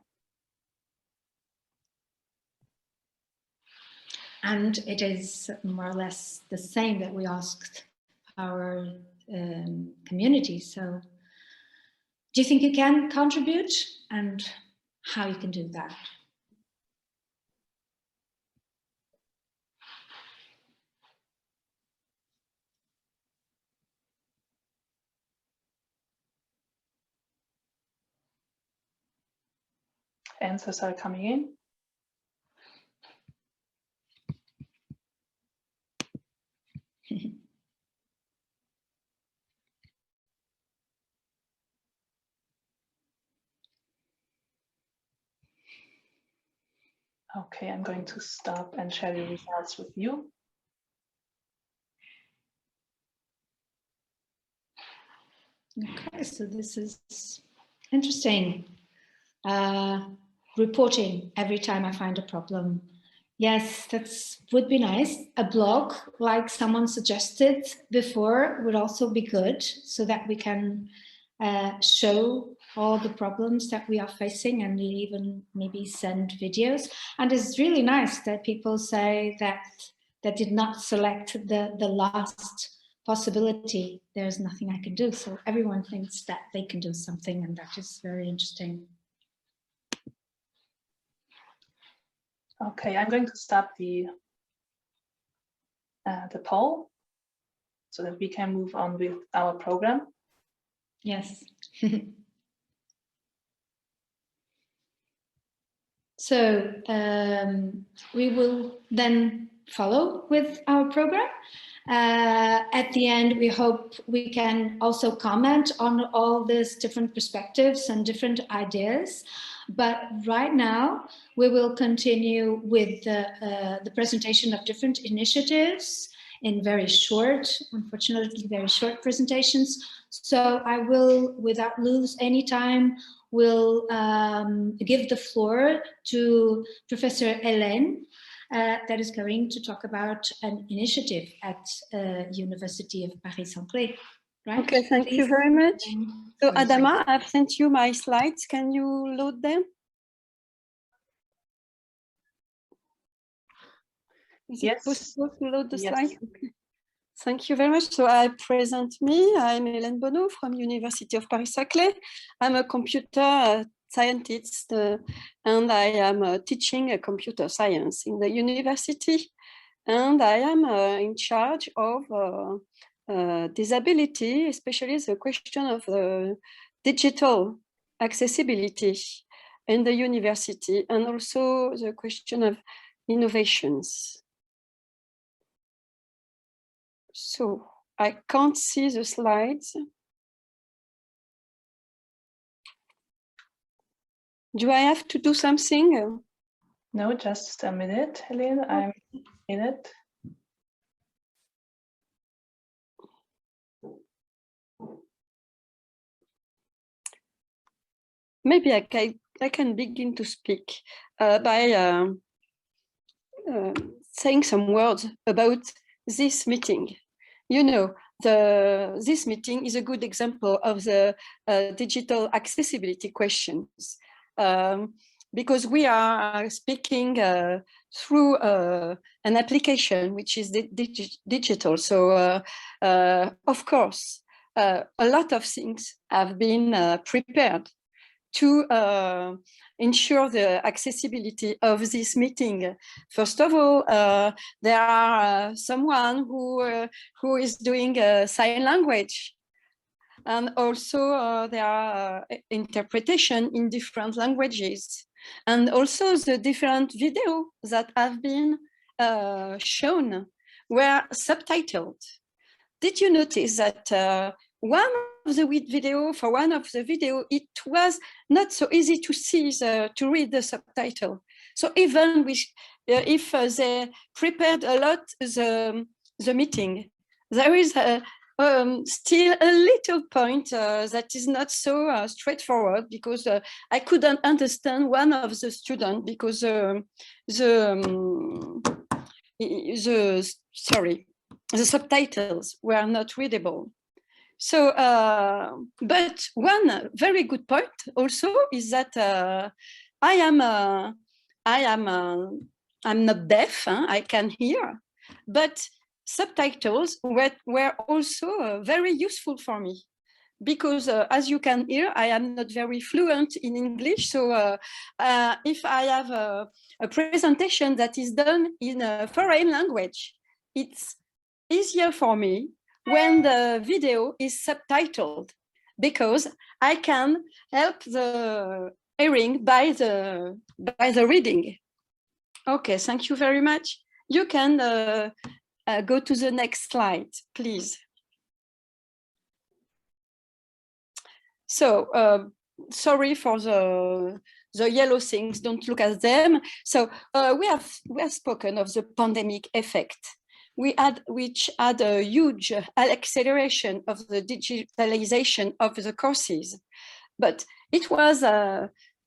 And it is more or less the same that we asked our community. So do you think you can contribute, and how you can do that? Answers are coming in. Okay, I'm going to stop and share the results with you. Okay, so this is interesting. Reporting every time I find a problem. Yes, that would be nice. A blog, like someone suggested before, would also be good, so that we can show all the problems that we are facing, and even maybe send videos. And it's really nice that people say that they did not select the last possibility. There's nothing I can do. So everyone thinks that they can do something, and that is very interesting. Okay, I'm going to stop the poll so that we can move on with our program. Yes. So we will then follow with our program. At the end, we hope we can also comment on all these different perspectives and different ideas. But right now, we will continue with the presentation of different initiatives in very short, unfortunately, very short presentations. So I will, without lose any time, will give the floor to Professor Hélène, that is going to talk about an initiative at University of Paris-Saclay. Right? Okay, thank you very much. So Adama, I've sent you my slides. Can you load them? Is it possible to load the slides? Okay. Thank you very much. So I present me. I'm Hélène Bonneau from University of Paris-Saclay. I'm a computer scientist and I am teaching computer science in the university. And I am in charge of disability, especially the question of digital accessibility in the university, and also the question of innovations. So I can't see the slides. Do I have to do something? No, just a minute, Hélène. I'm in it. Maybe I can begin to speak by saying some words about this meeting. You know, this meeting is a good example of the digital accessibility questions, because we are speaking through an application which is digital. So, of course, a lot of things have been prepared to ensure the accessibility of this meeting. First of all, there are someone who is doing sign language, and also there are interpretation in different languages, and also the different videos that have been shown were subtitled. Did you notice that one of the video, it was not so easy to see, to read the subtitle. So even if they prepared a lot the meeting, there is still a little point that is not so straightforward, because I couldn't understand one of the students because the subtitles were not readable. So, but one very good point also is that I am I'm not deaf, I can hear, but subtitles were also very useful for me. Because as you can hear, I am not very fluent in English. So if I have a presentation that is done in a foreign language, it's easier for me when the video is subtitled, because I can help the hearing by the reading. Okay, thank you very much. You can go to the next slide, please. So sorry for the yellow things, don't look at them. So we have spoken of the pandemic effect, which had a huge acceleration of the digitalization of the courses. But it was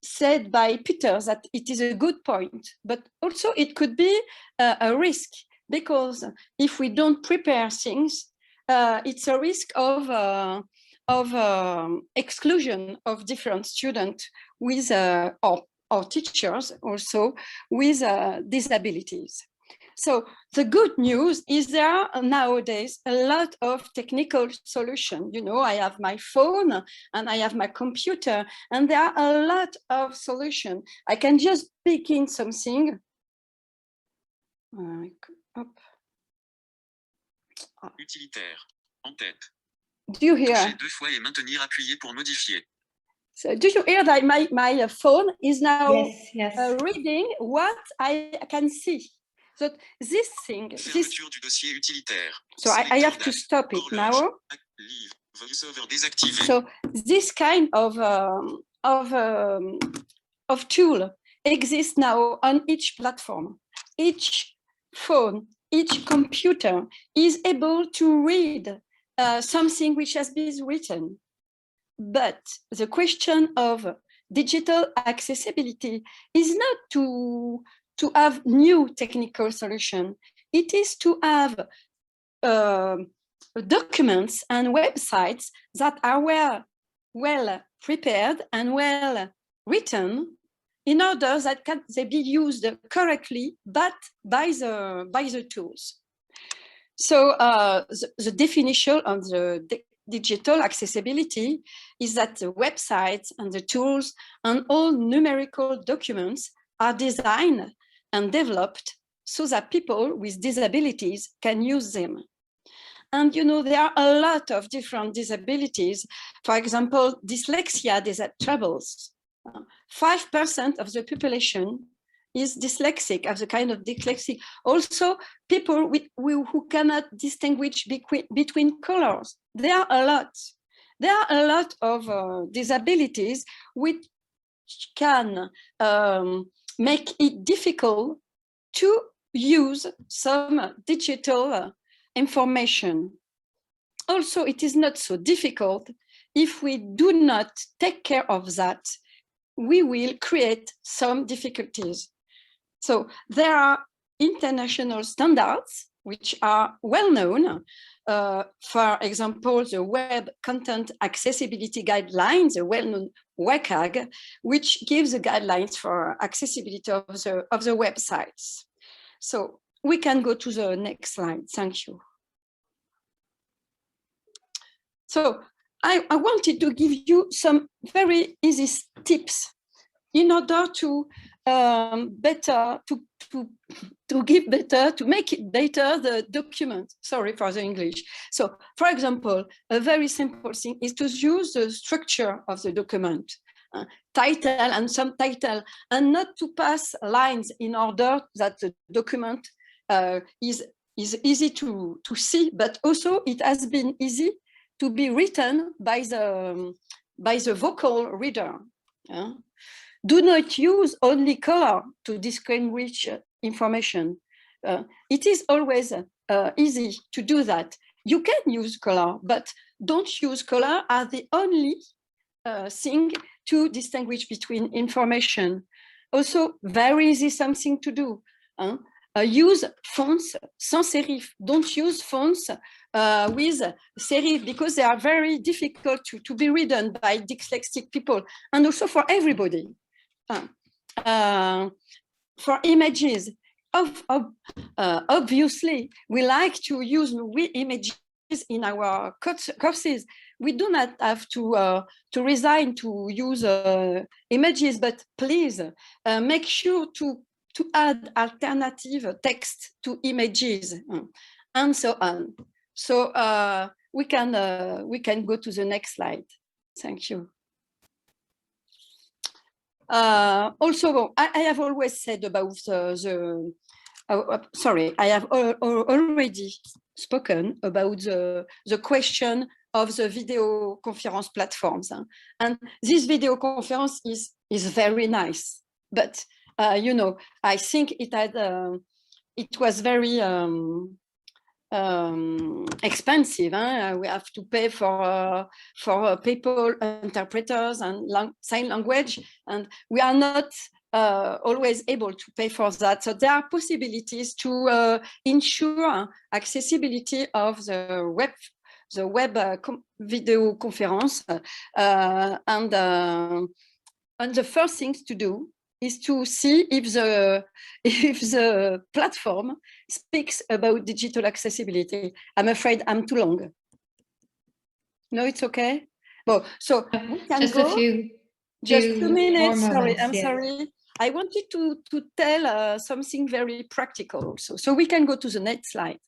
said by Tutors that it is a good point, but also it could be a risk, because if we don't prepare things, it's a risk of exclusion of different students with or teachers also with disabilities. So the good news is there are nowadays a lot of technical solutions. You know, I have my phone and I have my computer, and there are a lot of solutions. I can just pick in something. Utilitaire. En tête. Do you hear? Toucher 2 fois et maintenir appuyé pour modifier. So do you hear that my phone is now yes. Reading what I can see? So this thing. Fermeture du dossier utilitaire. So I have to stop it now. VoiceOver désactivé. So this kind of tool exists now on each platform. Each phone, each computer is able to read something which has been written. But the question of digital accessibility is not to have new technical solution. It is to have documents and websites that are well prepared and well written, in order that they be used correctly, but by the tools. So the definition of the digital accessibility is that the websites and the tools and all numerical documents are designed and developed so that people with disabilities can use them. And you know, there are a lot of different disabilities. For example, dyslexia troubles. 5% of the population is dyslexic, of the kind of dyslexic. Also, people who cannot distinguish between colors. There are a lot. There are a lot of disabilities which can make it difficult to use some digital information. Also, it is not so difficult. If we do not take care of that, we will create some difficulties. So there are international standards which are well known. For example, the Web Content Accessibility Guidelines, the well-known WCAG, which gives the guidelines for accessibility of the websites. So we can go to the next slide. Thank you. So I wanted to give you some very easy tips in order to make it better the document. Sorry for the English. So, for example, a very simple thing is to use the structure of the document, title and subtitle, and not to pass lines in order that the document is easy to see, but also it has been easy to be written by the vocal reader. Do not use only color to distinguish information. It is always easy to do that. You can use color, but don't use color as the only thing to distinguish between information. Also, very easy something to do. Use fonts sans serif. Don't use fonts with serif, because they are very difficult to be written by dyslexic people, and also for everybody. For images, obviously, we like to use images in our courses. We do not have to resign to use images, but please make sure to add alternative text to images and so on. So we can go to the next slide. Thank you. Also, I have always said about sorry, I have already spoken about the question of the video conference platforms. And this video conference is very nice, but you know, I think it had it was very expensive. We have to pay for people, interpreters, and sign language, and we are not always able to pay for that. So there are possibilities to ensure accessibility of the web video conference, and the first things to do is to see if the platform speaks about digital accessibility. I'm afraid I'm too long. No, it's okay. Well, so we can just go. a few. Just 2 minutes. Sorry, I'm yes. sorry. I wanted to tell something very practical also. So we can go to the next slide.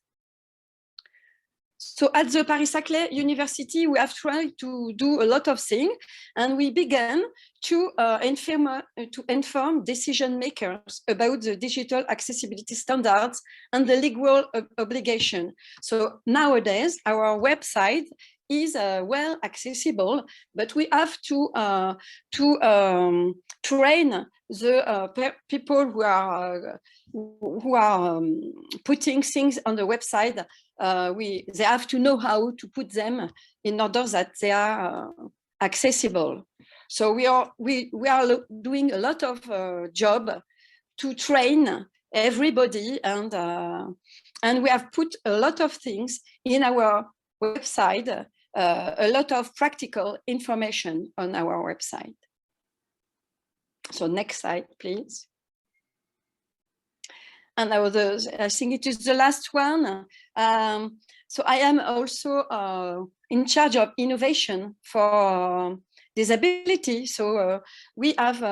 So at the Paris-Saclay University, we have tried to do a lot of things, and we began to inform decision makers about the digital accessibility standards and the legal obligation. So nowadays, our website is well accessible, but we have to train the people who are putting things on the website. They have to know how to put them in order that they are accessible. So we are doing a lot of job to train everybody, and we have put a lot of things in our website, a lot of practical information on our website. So next slide, please. And I think it is the last one. So I am also in charge of innovation for disability. So we have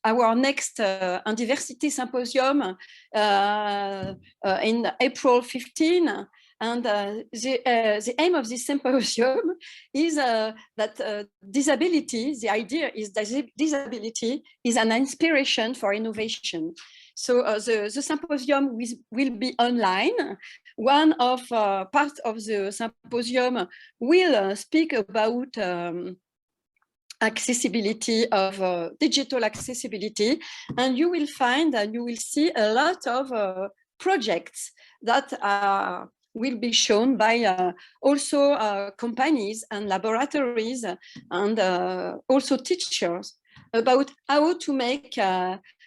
our next Diversity Symposium in April 15. And the aim of this symposium is that disability, the idea is that disability is an inspiration for innovation. So the symposium will be online. One of part of the symposium will speak about accessibility of digital accessibility, and you will find and you will see a lot of projects that will be shown by also companies and laboratories, and also teachers about how to make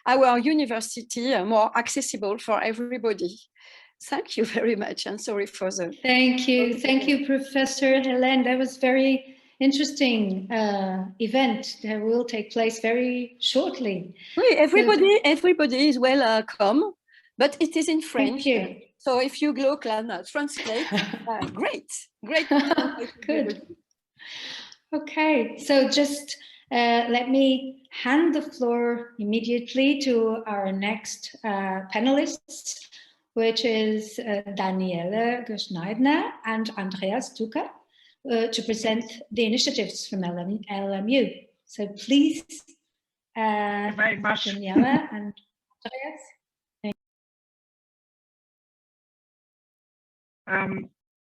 our university more accessible for everybody. Thank you very much, and sorry for the... Thank you, Professor Hélène. That was very interesting event that will take place very shortly. Everybody is welcome, but it is in French. Thank you. So if you can translate, great. Good. Okay, so just let me hand the floor immediately to our next panelists, which is Daniele Geschneidner and Andreas Duca, to present the initiatives from LMU. So please, very much. Daniele and Andreas.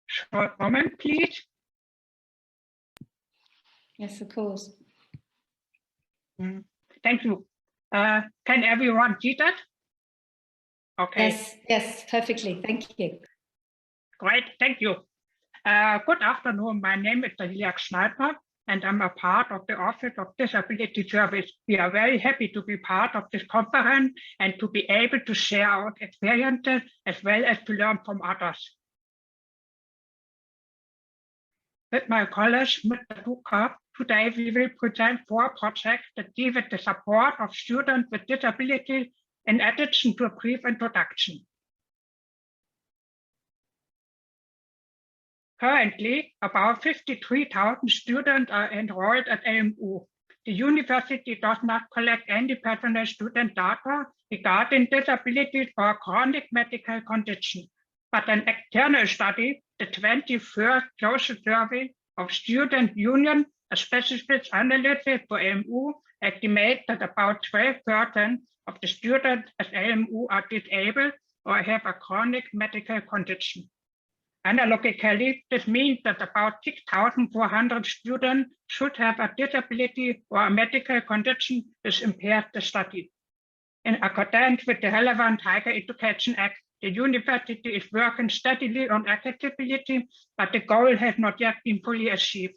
Short moment, please. Yes, of course. Thank you. Can everyone see that? Okay. Yes, perfectly. Thank you. Great, thank you. Good afternoon. My name is Daniele Geschneidner, and I'm a part of the Office of Disability Service. We are very happy to be part of this conference and to be able to share our experiences as well as to learn from others. With my colleague, Mr. Duca, today we will present 4 projects that deal with the support of students with disabilities in addition to a brief introduction. Currently, about 53,000 students are enrolled at LMU. The university does not collect any personal student data regarding disabilities or chronic medical condition, but an external study, the 21st Social Survey of Student Union, a specific analysis for LMU, estimates that about 12% of the students at LMU are disabled or have a chronic medical condition. Analogically, this means that about 6,400 students should have a disability or a medical condition which impairs the study. In accordance with the relevant Higher Education Act, the university is working steadily on accessibility, but the goal has not yet been fully achieved.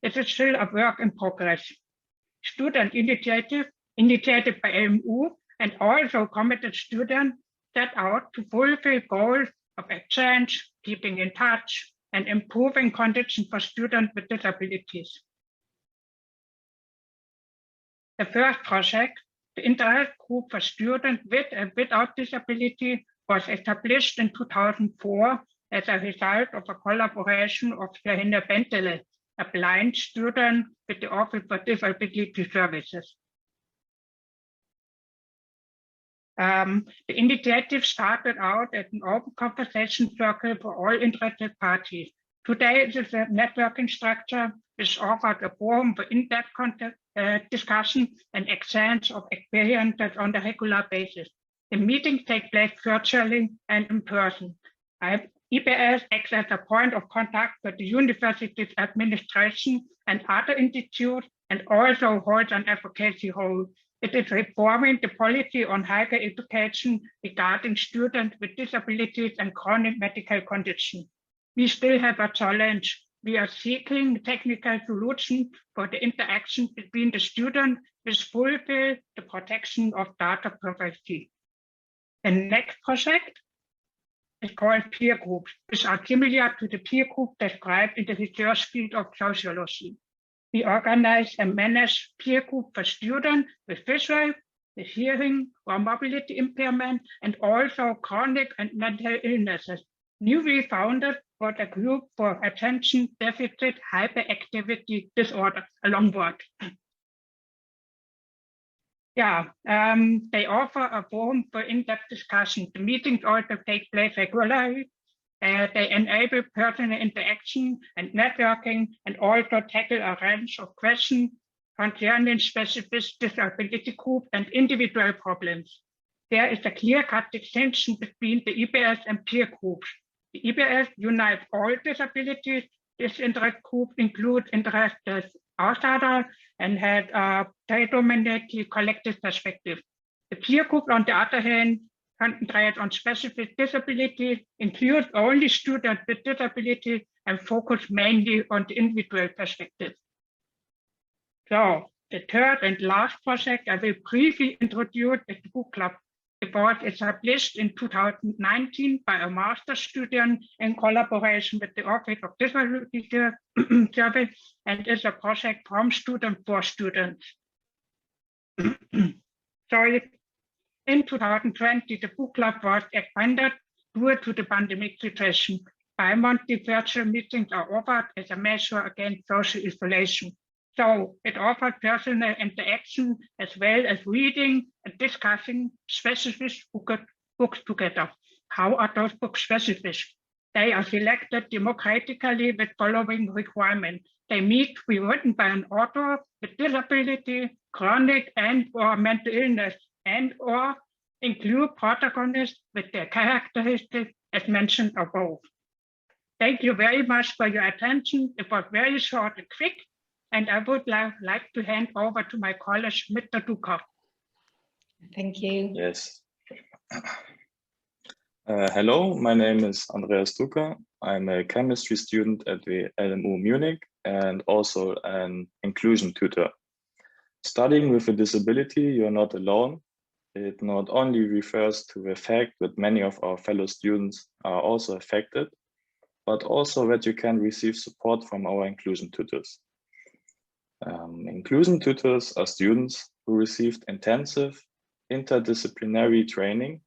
It is still a work in progress. Student initiative initiated by LMU and also committed students set out to fulfill goals of exchange, keeping in touch, and improving conditions for students with disabilities. The first project, the interest group for students with and without disability, was established in 2004 as a result of a collaboration of Johanna Bentele, a blind student with the Office for Disability Services. The initiative started out as an open conversation circle for all interested parties. Today, it is a networking structure which offers a forum for in-depth discussion and exchange of experiences on a regular basis. The meetings take place virtually and in person. EBS acts as a point of contact for the university's administration and other institutes, and also holds an advocacy role. It is reforming the policy on higher education regarding students with disabilities and chronic medical conditions. We still have a challenge. We are seeking technical solutions for the interaction between the students which fulfill the protection of data privacy. The next project is called peer groups, which are similar to the peer group described in the research field of sociology. We organize and manage peer group for students with visual, with hearing or mobility impairment, and also chronic and mental illnesses. Newly founded for the group for attention deficit hyperactivity disorder, a long word. Yeah, they offer a forum for in-depth discussion. The meetings also take place regularly. They enable personal interaction and networking, and also tackle a range of questions concerning specific disability group and individual problems. There is a clear-cut distinction between the EBS and peer groups. The EBS unites all disabilities. This interest group includes interested outsiders and has a predominantly collective perspective. The peer group, on the other hand, concentrates on specific disabilities, includes only students with disabilities, and focus mainly on the individual perspective. So the third and last project I will briefly introduce is the book club. It was established in 2019 by a master's student in collaboration with the Office of Disability Service, and is a project from students for students. Sorry. In 2020, the book club was expanded due to the pandemic situation. Bi-monthly virtual meetings are offered as a measure against social isolation. So it offers personal interaction as well as reading and discussing specific books together. How are those books specific? They are selected democratically with following requirements. They need to be written by an author with disability, chronic and/or mental illness, and/or include protagonists with their characteristics as mentioned above. Thank you very much for your attention. It was very short and quick, and I would like to hand over to my colleague, Mr. Duker. Thank you. Yes. Hello, my name is Andreas Duker. I'm a chemistry student at the LMU Munich and also an inclusion tutor. Studying with a disability, you're not alone. It not only refers to the fact that many of our fellow students are also affected, but also that you can receive support from our inclusion tutors. Inclusion tutors are students who received intensive interdisciplinary training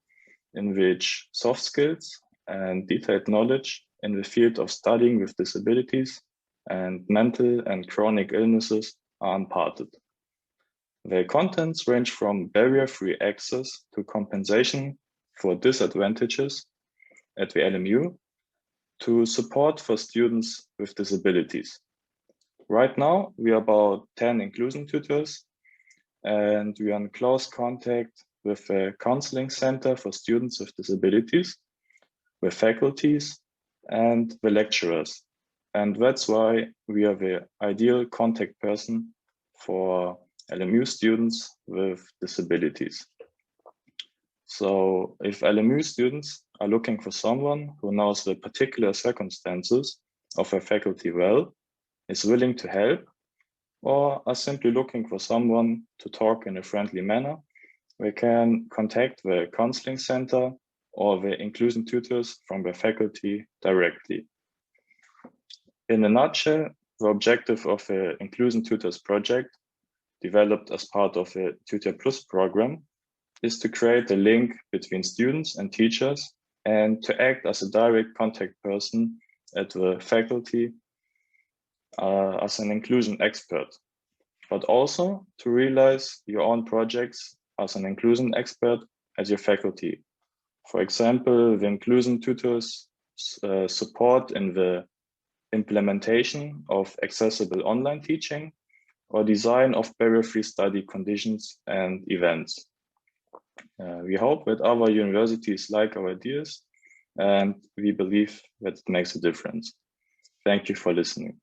in which soft skills and detailed knowledge in the field of studying with disabilities and mental and chronic illnesses are imparted. Their contents range from barrier-free access to compensation for disadvantages at the LMU to support for students with disabilities. Right now, we are about 10 inclusion tutors, and we are in close contact with a counseling center for students with disabilities, with faculties, and the lecturers. And that's why we are the ideal contact person for LMU students with disabilities. So if LMU students are looking for someone who knows the particular circumstances of a faculty well, is willing to help, or are simply looking for someone to talk in a friendly manner, they can contact the counseling center or the inclusion tutors from the faculty directly. In a nutshell, the objective of the Inclusion Tutors project, developed as part of the Tutor Plus program, is to create a link between students and teachers and to act as a direct contact person at the faculty as an inclusion expert, but also to realize your own projects as an inclusion expert at your faculty. For example, the inclusion tutors support in the implementation of accessible online teaching or design of barrier-free study conditions and events. We hope that other universities like our ideas, and we believe that it makes a difference. Thank you for listening.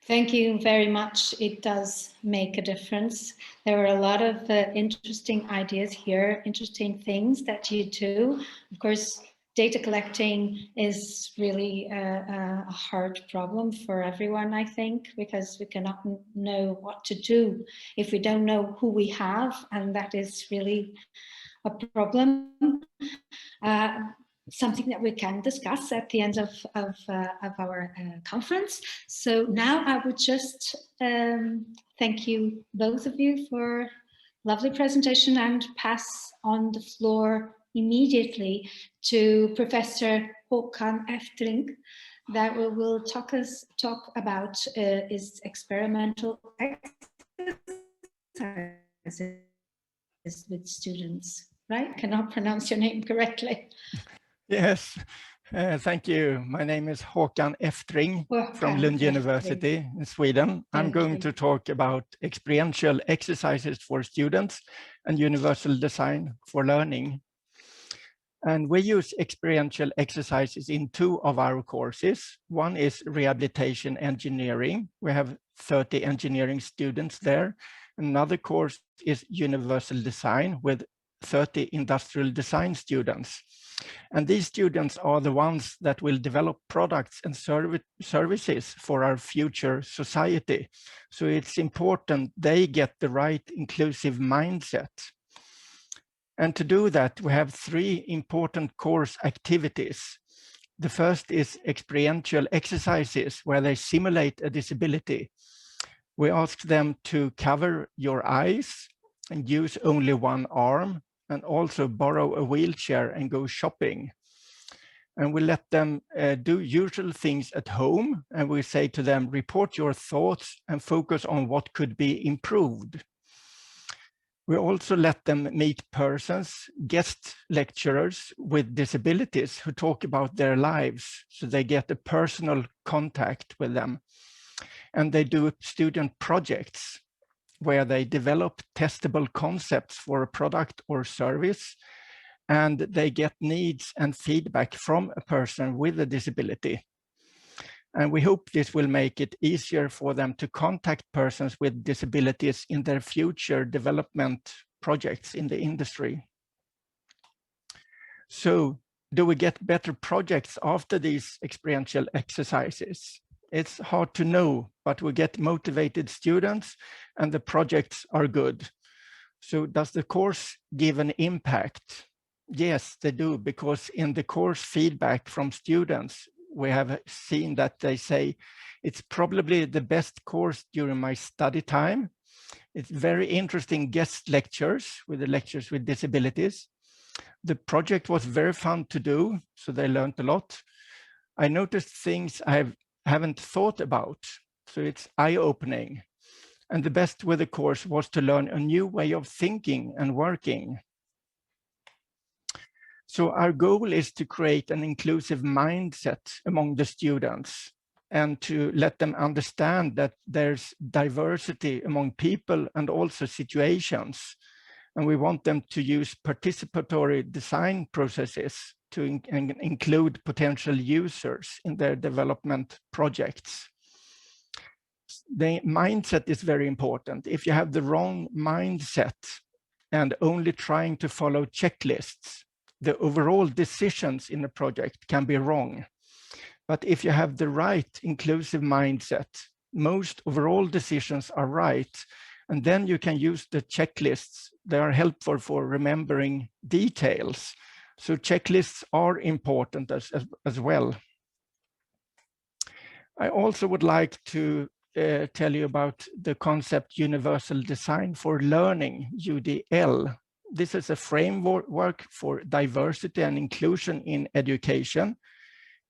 Thank you very much. It does make a difference. There are a lot of interesting ideas here, interesting things that you do. Of course, data collecting is really a hard problem for everyone, I think, because we cannot know what to do if we don't know who we have, and that is really a problem. Something that we can discuss at the end of our conference. So now I would just thank you, both of you, for a lovely presentation and pass on the floor immediately to Professor Håkan Eftring, that will talk about his experimental exercises with students. Right? Cannot pronounce your name correctly. Yes, thank you. My name is Håkan Eftring from Lund University in Sweden. I'm going to talk about experiential exercises for students and universal design for learning. And we use experiential exercises in 2 of our courses. One is rehabilitation engineering. We have 30 engineering students there. Another course is universal design with 30 industrial design students. And these students are the ones that will develop products and services for our future society. So it's important they get the right inclusive mindset. And to do that, we have 3 important course activities. The first is experiential exercises, where they simulate a disability. We ask them to cover your eyes and use only one arm, and also borrow a wheelchair and go shopping. And we let them do usual things at home, and we say to them, report your thoughts and focus on what could be improved. We also let them meet persons, guest lecturers with disabilities who talk about their lives, so they get a personal contact with them. And they do student projects where they develop testable concepts for a product or service, and they get needs and feedback from a person with a disability. And we hope this will make it easier for them to contact persons with disabilities in their future development projects in the industry. So, do we get better projects after these experiential exercises? It's hard to know, but we get motivated students and the projects are good. So does the course give an impact? Yes, they do, because in the course feedback from students, we have seen that they say, it's probably the best course during my study time. It's very interesting guest lectures with the lectures with disabilities. The project was very fun to do, so they learned a lot. I noticed things I haven't thought about, so it's eye-opening. And the best with the course was to learn a new way of thinking and working. So our goal is to create an inclusive mindset among the students and to let them understand that there's diversity among people and also situations. And we want them to use participatory design processes to include potential users in their development projects. The mindset is very important. If you have the wrong mindset and only trying to follow checklists, the overall decisions in the project can be wrong. But if you have the right inclusive mindset, most overall decisions are right. And then you can use the checklists. They are helpful for remembering details. So checklists are important as well. I also would like to tell you about the concept Universal Design for Learning, UDL. This is a framework for diversity and inclusion in education.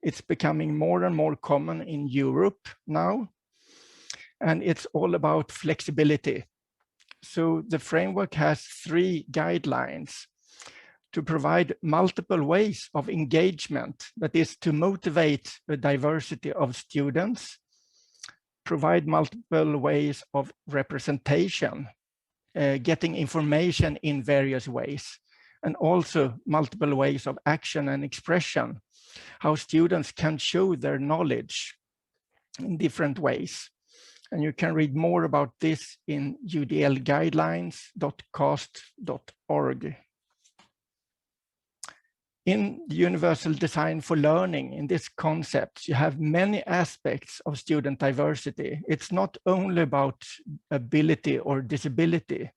It's becoming more and more common in Europe now, and it's all about flexibility. So the framework has 3 guidelines to provide multiple ways of engagement, that is to motivate a diversity of students, provide multiple ways of representation, getting information in various ways, and also multiple ways of action and expression, how students can show their knowledge in different ways. And you can read more about this in udlguidelines.cast.org. In the Universal Design for Learning, in this concept, you have many aspects of student diversity. It's not only about ability or disability.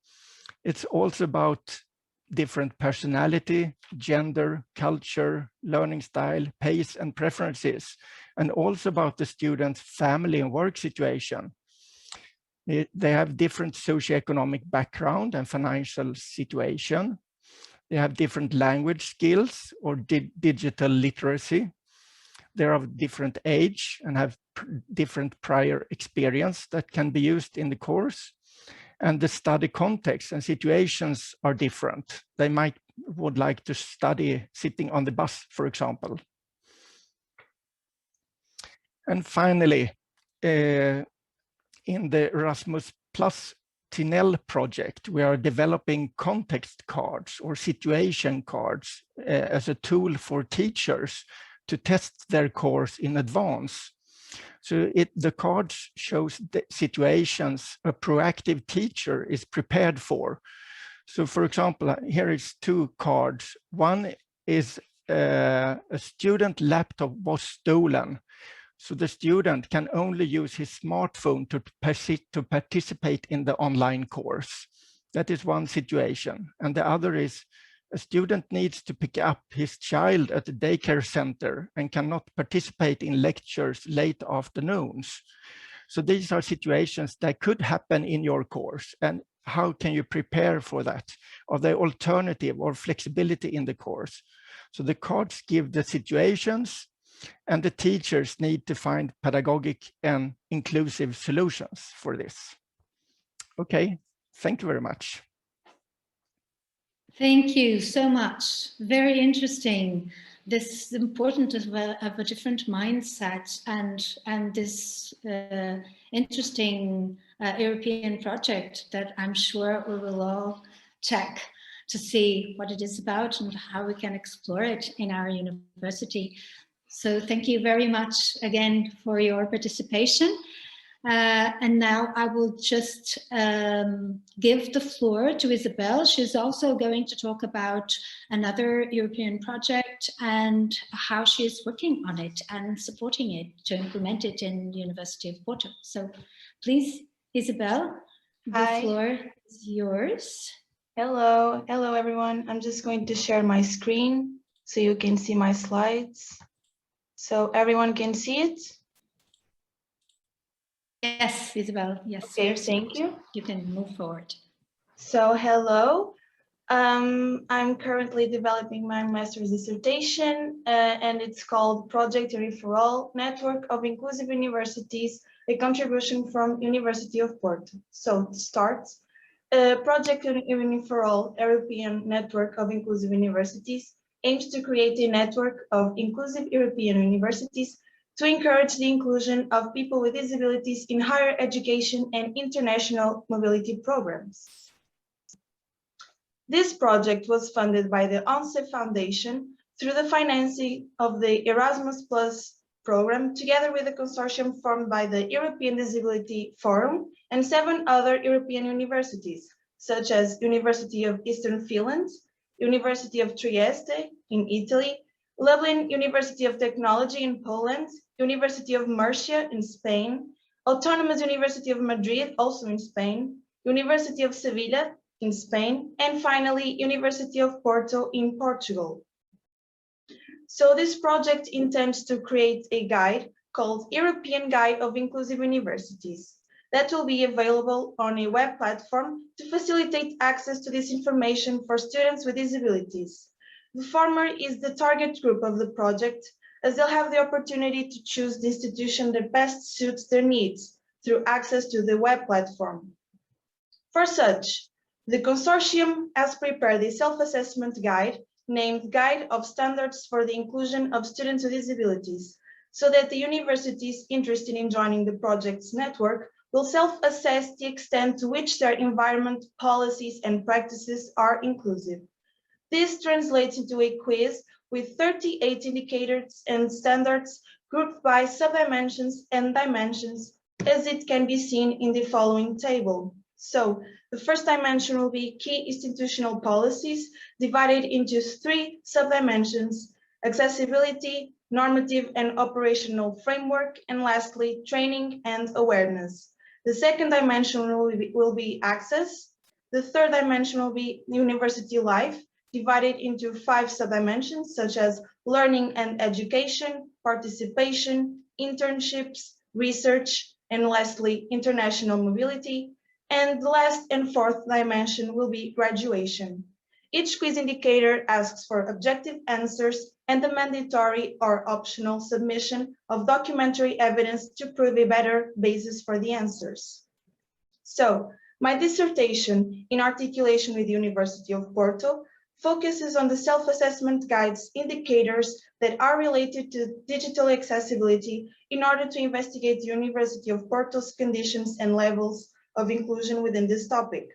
It's also about different personality, gender, culture, learning style, pace, and preferences, and also about the student's family and work situation. They have different socioeconomic background and financial situation. They have different language skills or digital literacy. They're of different age and have different prior experience that can be used in the course. And the study context and situations are different. They would like to study sitting on the bus, for example. And finally, in the Erasmus Plus Tinel project, we are developing context cards or situation cards as a tool for teachers to test their course in advance. So the card shows the situations a proactive teacher is prepared for. So for example, here is 2 cards. One is a student laptop was stolen. So the student can only use his smartphone to participate in the online course. That is one situation. And the other is a student needs to pick up his child at the daycare center and cannot participate in lectures late afternoons. So these are situations that could happen in your course. And how can you prepare for that? Are there alternative or flexibility in the course? So the cards give the situations, and the teachers need to find pedagogic and inclusive solutions for this. Okay, thank you very much. Thank you so much. Very interesting. This is important as well of a different mindset and this interesting European project that I'm sure we will all check to see what it is about and how we can explore it in our university. So thank you very much again for your participation. And now I will just give the floor to Isabel. She's also going to talk about another European project and how she is working on it and supporting it to implement it in the University of Porto. So please, Isabel, the floor is yours. Hello everyone. I'm just going to share my screen so you can see my slides. So everyone can see it? Yes, Isabel, yes. Okay, thank you. You can move forward. So, hello. I'm currently developing my master's dissertation, and it's called Project Uni for All, Network of Inclusive Universities, a contribution from University of Porto. So, to start, Project Uni for All, European Network of Inclusive Universities, aims to create a network of inclusive European universities to encourage the inclusion of people with disabilities in higher education and international mobility programs. This project was funded by the ONCE Foundation through the financing of the Erasmus Plus program, together with a consortium formed by the European Disability Forum and 7 other European universities, such as University of Eastern Finland, University of Trieste in Italy, Lublin University of Technology in Poland, University of Murcia in Spain, Autonomous University of Madrid, also in Spain, University of Sevilla in Spain, and finally, University of Porto in Portugal. So this project intends to create a guide called European Guide of Inclusive Universities that will be available on a web platform to facilitate access to this information for students with disabilities. The former is the target group of the project, as they'll have the opportunity to choose the institution that best suits their needs through access to the web platform. For such, the consortium has prepared a self-assessment guide named Guide of Standards for the Inclusion of Students with Disabilities, so that the universities interested in joining the project's network will self-assess the extent to which their environment, policies, and practices are inclusive. This translates into a quiz with 38 indicators and standards grouped by sub-dimensions and dimensions, as it can be seen in the following table. So, the first dimension will be key institutional policies, divided into 3 sub-dimensions: accessibility, normative and operational framework, and lastly, training and awareness. The second dimension will be access. The third dimension will be university life, divided into 5 sub-dimensions, such as learning and education, participation, internships, research, and lastly, international mobility. And the last and fourth dimension will be graduation. Each quiz indicator asks for objective answers and the mandatory or optional submission of documentary evidence to prove a better basis for the answers. So, my dissertation, in articulation with the University of Porto, focuses on the self-assessment guide's indicators that are related to digital accessibility in order to investigate the University of Porto's conditions and levels of inclusion within this topic.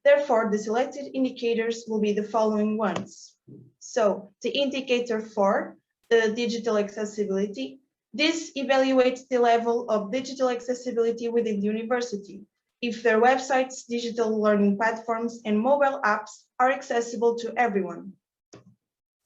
Therefore, the selected indicators will be the following ones. So, the indicator 4, the digital accessibility, this evaluates the level of digital accessibility within the university, if their websites, digital learning platforms, and mobile apps are accessible to everyone.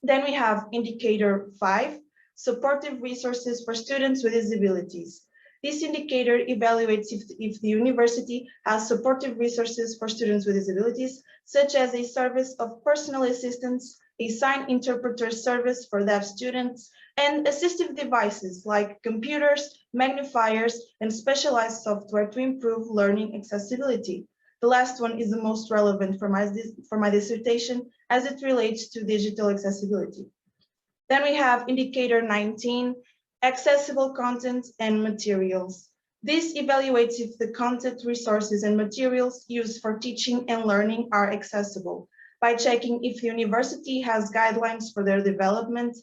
Then we have indicator 5, supportive resources for students with disabilities. This indicator evaluates if the university has supportive resources for students with disabilities, such as a service of personal assistance, a sign interpreter service for deaf students, and assistive devices like computers, magnifiers, and specialized software to improve learning accessibility. The last one is the most relevant for my dissertation, as it relates to digital accessibility. Then we have indicator 19, accessible content and materials. This evaluates if the content, resources, and materials used for teaching and learning are accessible by checking if the university has guidelines for their development,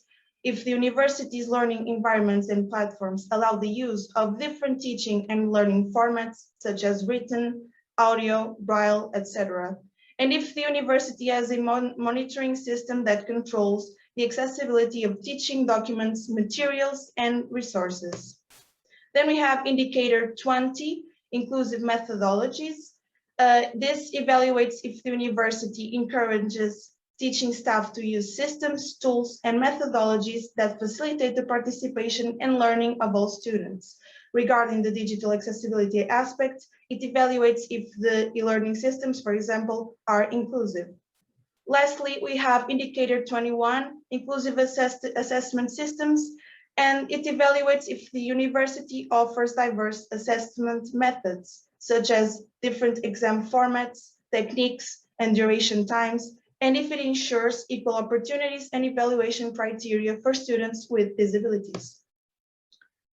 if the university's learning environments and platforms allow the use of different teaching and learning formats, such as written, audio, braille, etc., and if the university has a monitoring system that controls the accessibility of teaching documents, materials, and resources. Then we have indicator 20, inclusive methodologies. This evaluates if the university encourages teaching staff to use systems, tools, and methodologies that facilitate the participation and learning of all students. Regarding the digital accessibility aspect, it evaluates if the e-learning systems, for example, are inclusive. Lastly, we have indicator 21, inclusive assessment systems. and it evaluates if the university offers diverse assessment methods, such as different exam formats, techniques, and duration times, and if it ensures equal opportunities and evaluation criteria for students with disabilities.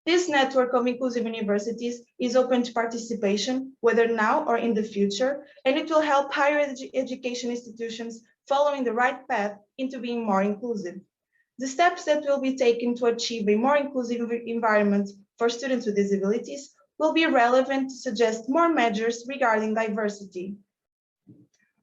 This network of inclusive universities is open to participation, whether now or in the future, and it will help higher education institutions following the right path into being more inclusive. The steps that will be taken to achieve a more inclusive environment for students with disabilities will be relevant to suggest more measures regarding diversity.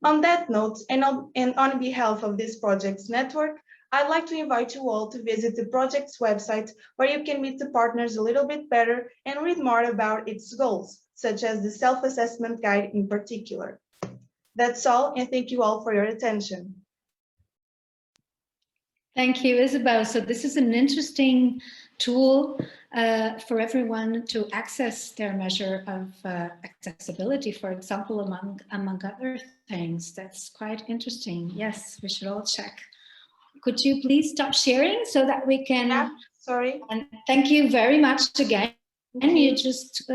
On that note, and on behalf of this project's network, I'd like to invite you all to visit the project's website, where you can meet the partners a little bit better and read more about its goals, such as the self-assessment guide in particular. That's all, and thank you all for your attention. Thank you, Isabel. So this is an interesting tool for everyone to access their measure of accessibility, for example, among other things. That's quite interesting. Yes, we should all check. Could you please stop sharing so that we can... Yeah, sorry. And thank you very much again. And you just...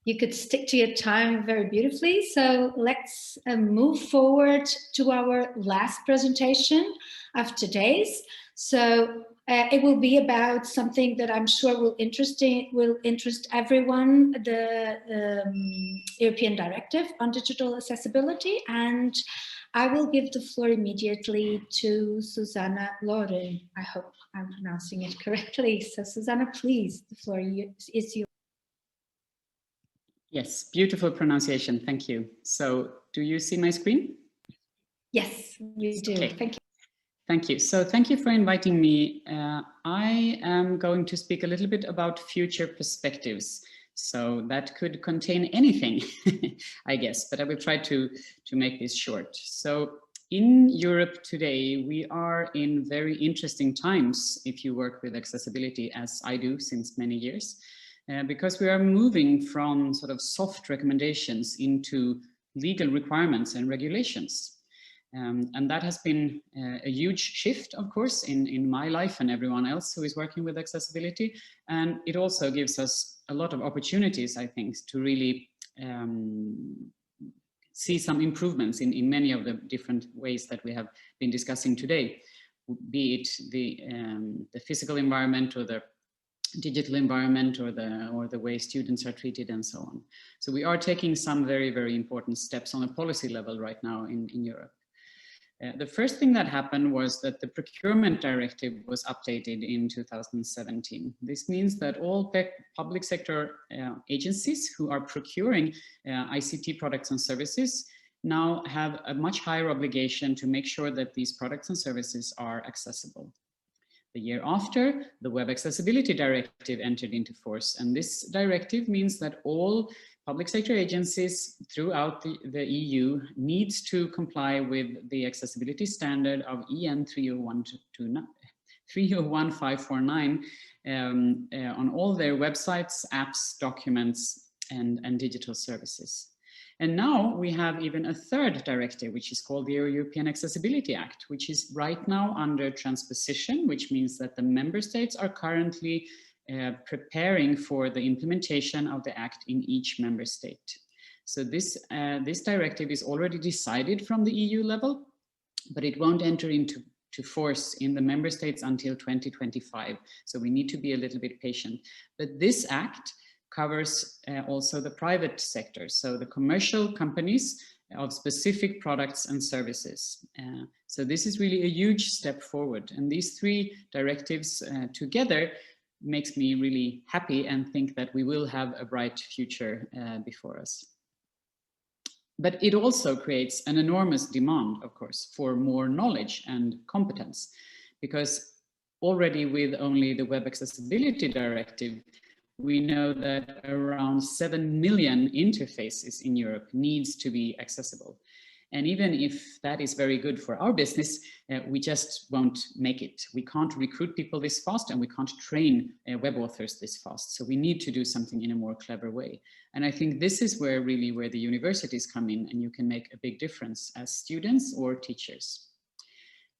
you could stick to your time very beautifully. So let's move forward to our last presentation of today's. So it will be about something that I'm sure will interest everyone, the European Directive on Digital Accessibility. And I will give the floor immediately to Susanna Lore. I hope I'm pronouncing it correctly. So Susanna, please, the floor is yours. Yes, beautiful pronunciation. Thank you. So do you see my screen? Yes, you do. Okay. Thank you. Thank you. So thank you for inviting me. I am going to speak a little bit about future perspectives. So that could contain anything, I guess, but I will try to make this short. So in Europe today, we are in very interesting times if you work with accessibility, as I do since many years. Because we are moving from sort of soft recommendations into legal requirements and regulations. And that has been a huge shift, of course, in my life and everyone else who is working with accessibility. And it also gives us a lot of opportunities, I think, to really see some improvements in many of the different ways that we have been discussing today, be it the physical environment or the digital environment or the way students are treated and so on. So we are taking some very, very important steps on a policy level right now in Europe. The first thing that happened was that the procurement directive was updated in 2017. This means that all public sector agencies who are procuring ICT products and services now have a much higher obligation to make sure that these products and services are accessible. The year after, the Web Accessibility Directive entered into force, and this directive means that all public sector agencies throughout the EU needs to comply with the accessibility standard of EN 301549 on all their websites, apps, documents, and digital services. And now we have even a third directive, which is called the European Accessibility Act, which is right now under transposition, which means that the member states are currently preparing for the implementation of the act in each member state. So this directive is already decided from the EU level, but it won't enter into force in the member states until 2025. So we need to be a little bit patient. But this act covers also the private sector, so the commercial companies of specific products and services. So this is really a huge step forward. And these three directives together makes me really happy and think that we will have a bright future before us. But it also creates an enormous demand, of course, for more knowledge and competence, because already with only the Web Accessibility Directive, we know that around 7 million interfaces in Europe needs to be accessible. And even if that is very good for our business, we just won't make it. We can't recruit people this fast and we can't train web authors this fast. So we need to do something in a more clever way. And I think this is where the universities come in and you can make a big difference as students or teachers.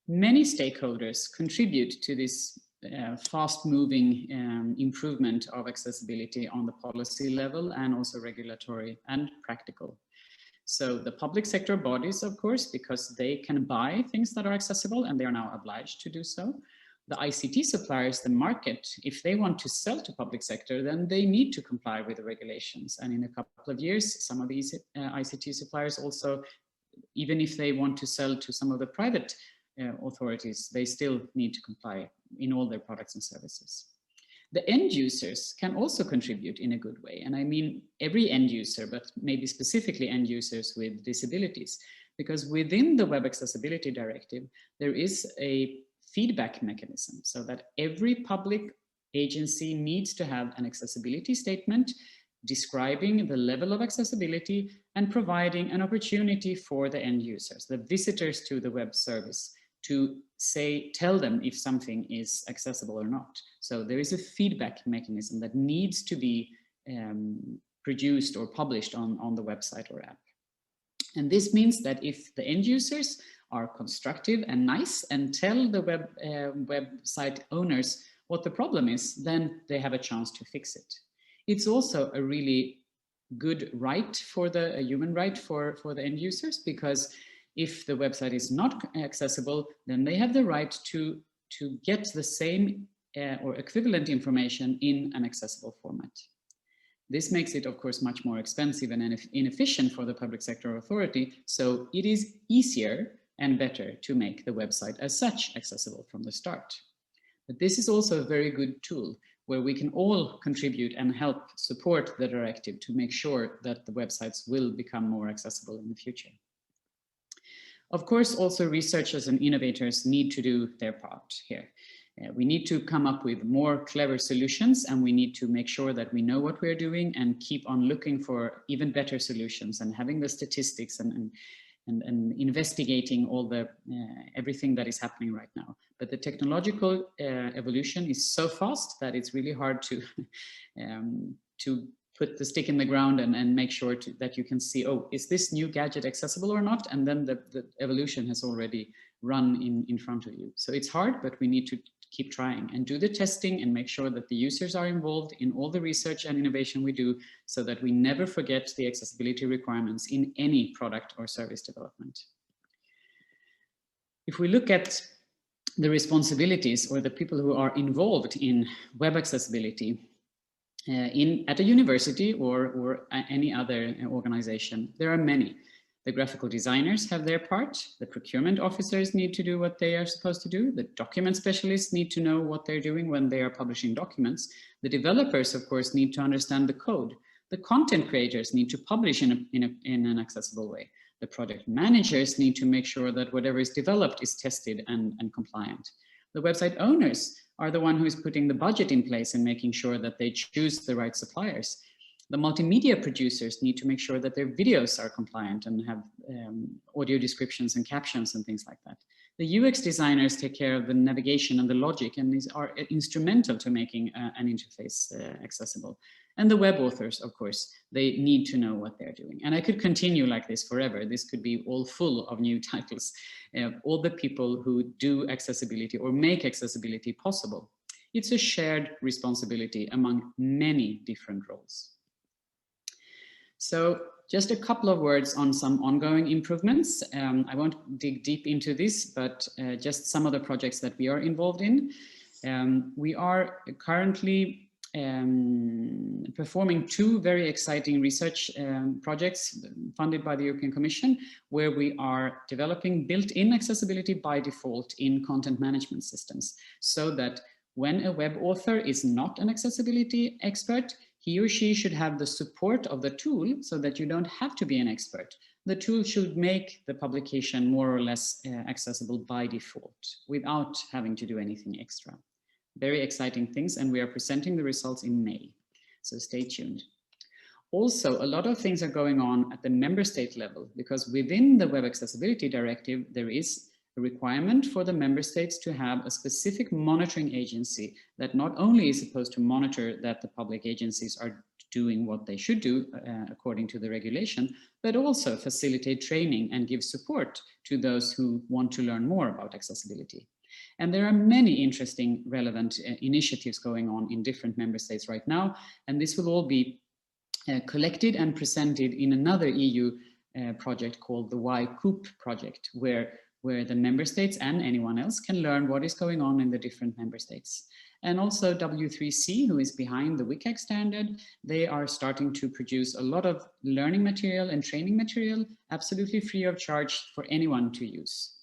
Many stakeholders contribute to this fast-moving improvement of accessibility on the policy level and also regulatory and practical. So the public sector bodies, of course, because they can buy things that are accessible and they are now obliged to do so. The ICT suppliers, the market, if they want to sell to public sector, then they need to comply with the regulations. And in a couple of years, some of these ICT suppliers also, even if they want to sell to some of the private authorities, they still need to comply in all their products and services. The end users can also contribute in a good way. And I mean every end user, but maybe specifically end users with disabilities, because within the Web Accessibility Directive, there is a feedback mechanism so that every public agency needs to have an accessibility statement describing the level of accessibility and providing an opportunity for the end users, the visitors to the web service, to tell them if something is accessible or not. So there is a feedback mechanism that needs to be produced or published on the website or app. And this means that if the end users are constructive and nice and tell the website owners what the problem is, then they have a chance to fix it. It's also a really good right for a human right for the end users, because if the website is not accessible, then they have the right to get the same or equivalent information in an accessible format. This makes it, of course, much more expensive and inefficient for the public sector authority, so it is easier and better to make the website as such accessible from the start. But this is also a very good tool where we can all contribute and help support the directive to make sure that the websites will become more accessible in the future. Of course, also researchers and innovators need to do their part here. We need to come up with more clever solutions, and we need to make sure that we know what we're doing and keep on looking for even better solutions and having the statistics and investigating all the everything that is happening right now. But the technological evolution is so fast that it's really hard to put the stick in the ground and make sure that you can see, oh, is this new gadget accessible or not? And then the evolution has already run in front of you. So it's hard, but we need to keep trying and do the testing and make sure that the users are involved in all the research and innovation we do, so that we never forget the accessibility requirements in any product or service development. If we look at the responsibilities or the people who are involved in web accessibility at a university or any other organization, there are many. The graphical designers have their part, the procurement officers need to do what they are supposed to do, the document specialists need to know what they're doing when they are publishing documents, the developers, of course, need to understand the code, the content creators need to publish in an accessible way, the project managers need to make sure that whatever is developed is tested and compliant. The website owners are the one who is putting the budget in place and making sure that they choose the right suppliers. The multimedia producers need to make sure that their videos are compliant and have audio descriptions and captions and things like that. The UX designers take care of the navigation and the logic and are instrumental to making an interface accessible. And the web authors, of course, they need to know what they're doing. And I could continue like this forever. This could be all full of new titles. All the people who do accessibility or make accessibility possible. It's a shared responsibility among many different roles. So just a couple of words on some ongoing improvements. I won't dig deep into this, but just some of the projects that we are involved in. We are currently performing two very exciting research projects funded by the European Commission, where we are developing built-in accessibility by default in content management systems, so that when a web author is not an accessibility expert, he or she should have the support of the tool so that you don't have to be an expert. The tool should make the publication more or less accessible by default without having to do anything extra. Very exciting things, and we are presenting the results in May, so stay tuned. Also, a lot of things are going on at the member state level, because within the Web Accessibility Directive, there is a requirement for the member states to have a specific monitoring agency that not only is supposed to monitor that the public agencies are doing what they should do according to the regulation, but also facilitate training and give support to those who want to learn more about accessibility. And there are many interesting, relevant initiatives going on in different member states right now. And this will all be collected and presented in another EU project called the Y-COOP project, where the member states and anyone else can learn what is going on in the different member states. And also W3C, who is behind the WCAG standard, they are starting to produce a lot of learning material and training material, absolutely free of charge for anyone to use.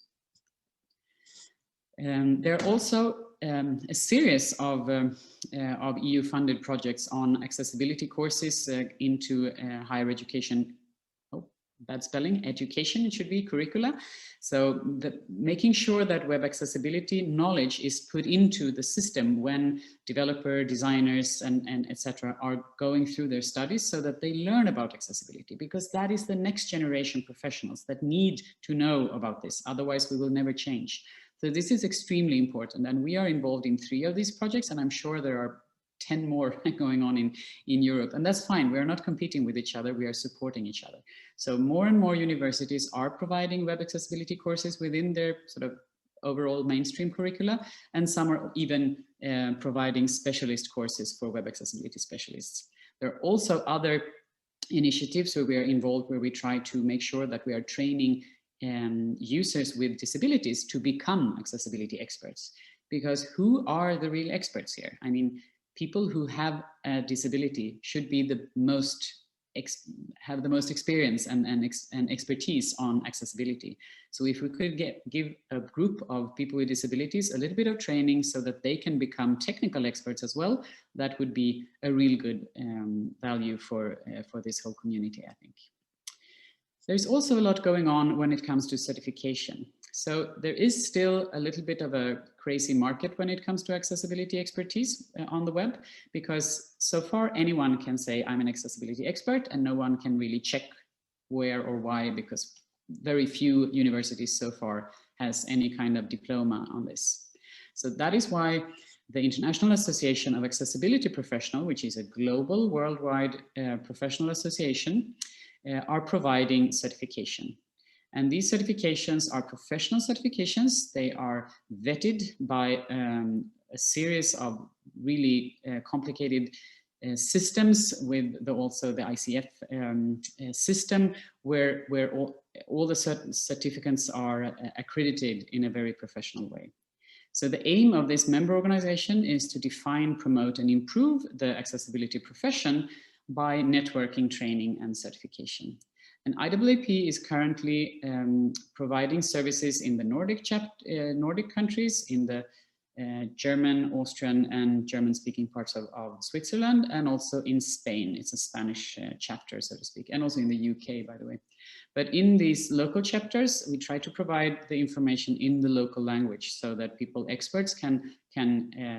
There are also a series of EU-funded projects on accessibility courses into higher education. Oh, bad spelling, education, it should be curricula. So making sure that web accessibility knowledge is put into the system when developer, designers, and etc. are going through their studies, so that they learn about accessibility, because that is the next generation professionals that need to know about this. Otherwise, we will never change. So this is extremely important, and we are involved in 3 of these projects, and I'm sure there are 10 more going on in Europe, and that's fine. We're not competing with each other, we are supporting each other. So more and more universities are providing web accessibility courses within their sort of overall mainstream curricula, and some are even providing specialist courses for web accessibility specialists. There are also other initiatives where we are involved, where we try to make sure that we are training users with disabilities to become accessibility experts. Because who are the real experts here? I mean, people who have a disability should be the most have the most experience and expertise on accessibility. So if we could give a group of people with disabilities a little bit of training so that they can become technical experts as well, that would be a real good value for this whole community, I think. There's also a lot going on when it comes to certification. So there is still a little bit of a crazy market when it comes to accessibility expertise on the web, because so far anyone can say I'm an accessibility expert, and no one can really check where or why, because very few universities so far has any kind of diploma on this. So that is why the International Association of Accessibility Professionals, which is a global, worldwide professional association, are providing certification. And these certifications are professional certifications. They are vetted by a series of really complicated systems, with also the ICF system, where all the certificates are accredited in a very professional way. So the aim of this member organization is to define, promote, and improve the accessibility profession by networking, training, and certification. And IAAP is currently providing services in the Nordic countries, in the German, Austrian, and German-speaking parts of Switzerland, and also in Spain. It's a Spanish chapter, so to speak, and also in the UK, by the way. But in these local chapters, we try to provide the information in the local language, so that experts can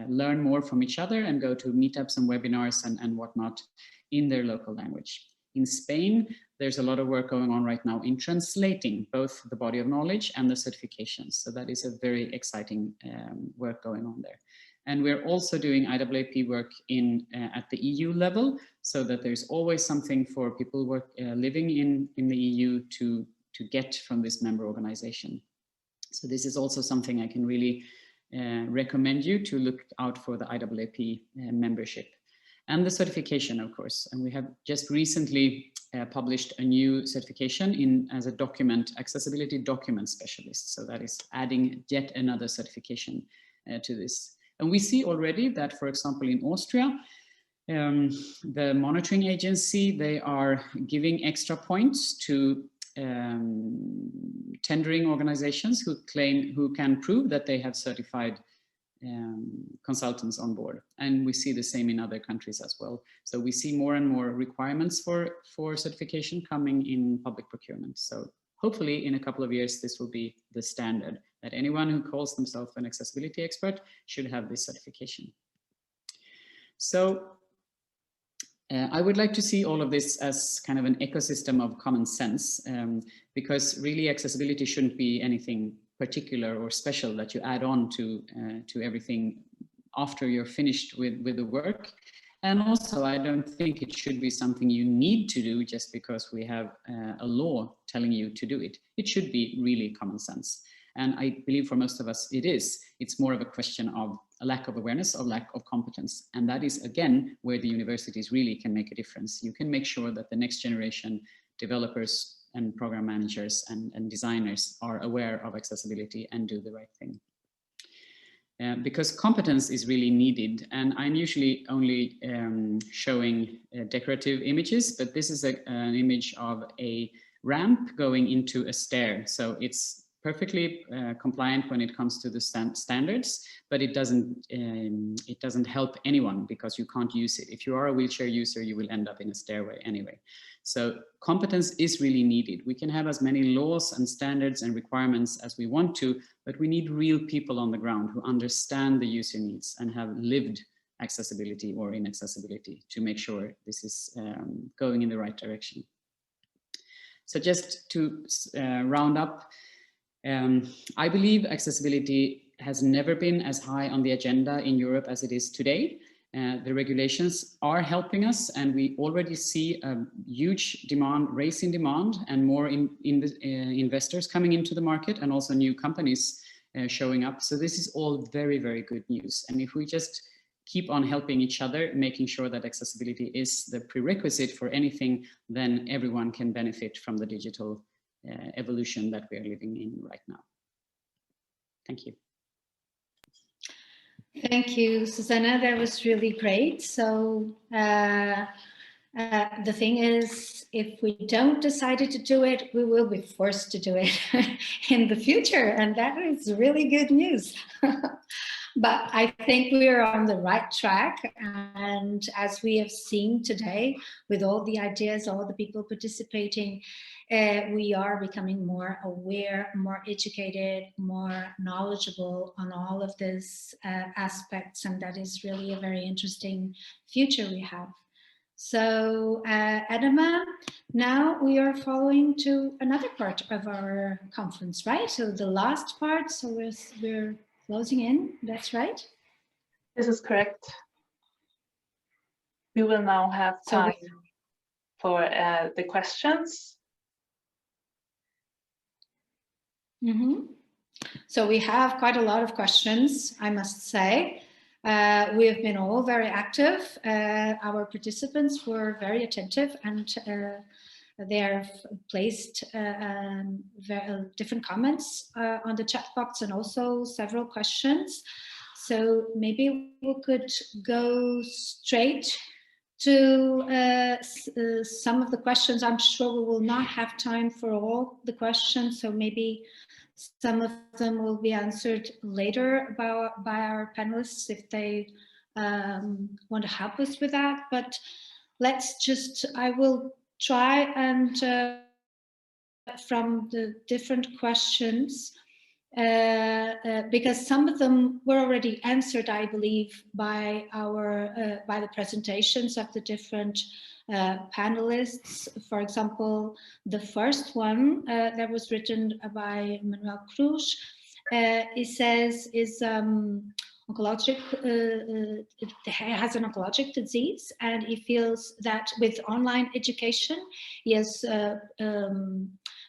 learn more from each other and go to meetups and webinars and whatnot in their local language. In Spain, there's a lot of work going on right now in translating both the body of knowledge and the certifications. So that is a very exciting work going on there. And we're also doing IAAP work at the EU level, so that there's always something for people living in the EU to get from this member organization. So this is also something I can really recommend you to look out for, the IAAP membership. And the certification, of course. And we have just recently published a new certification as a accessibility document specialist. So that is adding yet another certification to this. And we see already that, for example, in Austria, the monitoring agency, they are giving extra points to tendering organizations who can prove that they have certified consultants on board. And we see the same in other countries as well. So we see more and more requirements for certification coming in public procurement. So hopefully in a couple of years, this will be the standard, that anyone who calls themselves an accessibility expert should have this certification. So I would like to see all of this as kind of an ecosystem of common sense, because really accessibility shouldn't be anything particular or special that you add on to everything after you're finished with the work. And also, I don't think it should be something you need to do just because we have a law telling you to do it. It should be really common sense. And I believe for most of us it is. It's more of a question of a lack of awareness or lack of competence. And that is, again, where the universities really can make a difference. You can make sure that the next generation developers and program managers and designers are aware of accessibility and do the right thing. Because competence is really needed, and I'm usually only showing decorative images, but this is an image of a ramp going into a stair. So it's perfectly compliant when it comes to the standards, but it doesn't help anyone because you can't use it. If you are a wheelchair user, you will end up in a stairway anyway. So competence is really needed. We can have as many laws and standards and requirements as we want to, but we need real people on the ground who understand the user needs and have lived accessibility or inaccessibility to make sure this is going in the right direction. So just to round up, I believe accessibility has never been as high on the agenda in Europe as it is today. The regulations are helping us, and we already see a huge demand, race in demand, and more investors coming into the market, and also new companies showing up. So this is all very, very good news. And if we just keep on helping each other, making sure that accessibility is the prerequisite for anything, then everyone can benefit from the digital evolution that we are living in right now. Thank you. Thank you, Susanna. That was really great. So the thing is, if we don't decide to do it, we will be forced to do it in the future. And that is really good news. But I think we are on the right track. And as we have seen today, with all the ideas, all the people participating, we are becoming more aware, more educated, more knowledgeable on all of these aspects. And that is really a very interesting future we have. So, Adama, now we are following to another part of our conference, right? So the last part, so we're closing in, that's right? This is correct. We will now have time for the questions. So we have quite a lot of questions, I must say. We have been all very active. Our participants were very attentive, and they have placed different comments on the chat box and also several questions. So maybe we could go straight to some of the questions. I'm sure we will not have time for all the questions, so maybe some of them will be answered later by our panelists if they want to help us with that. But let's just, I will try and from the different questions, because some of them were already answered, I believe, by the presentations of the different panelists. For example, the first one that was written by Manuel Cruz, it says is oncologic, it has an oncologic disease, and he feels that with online education he has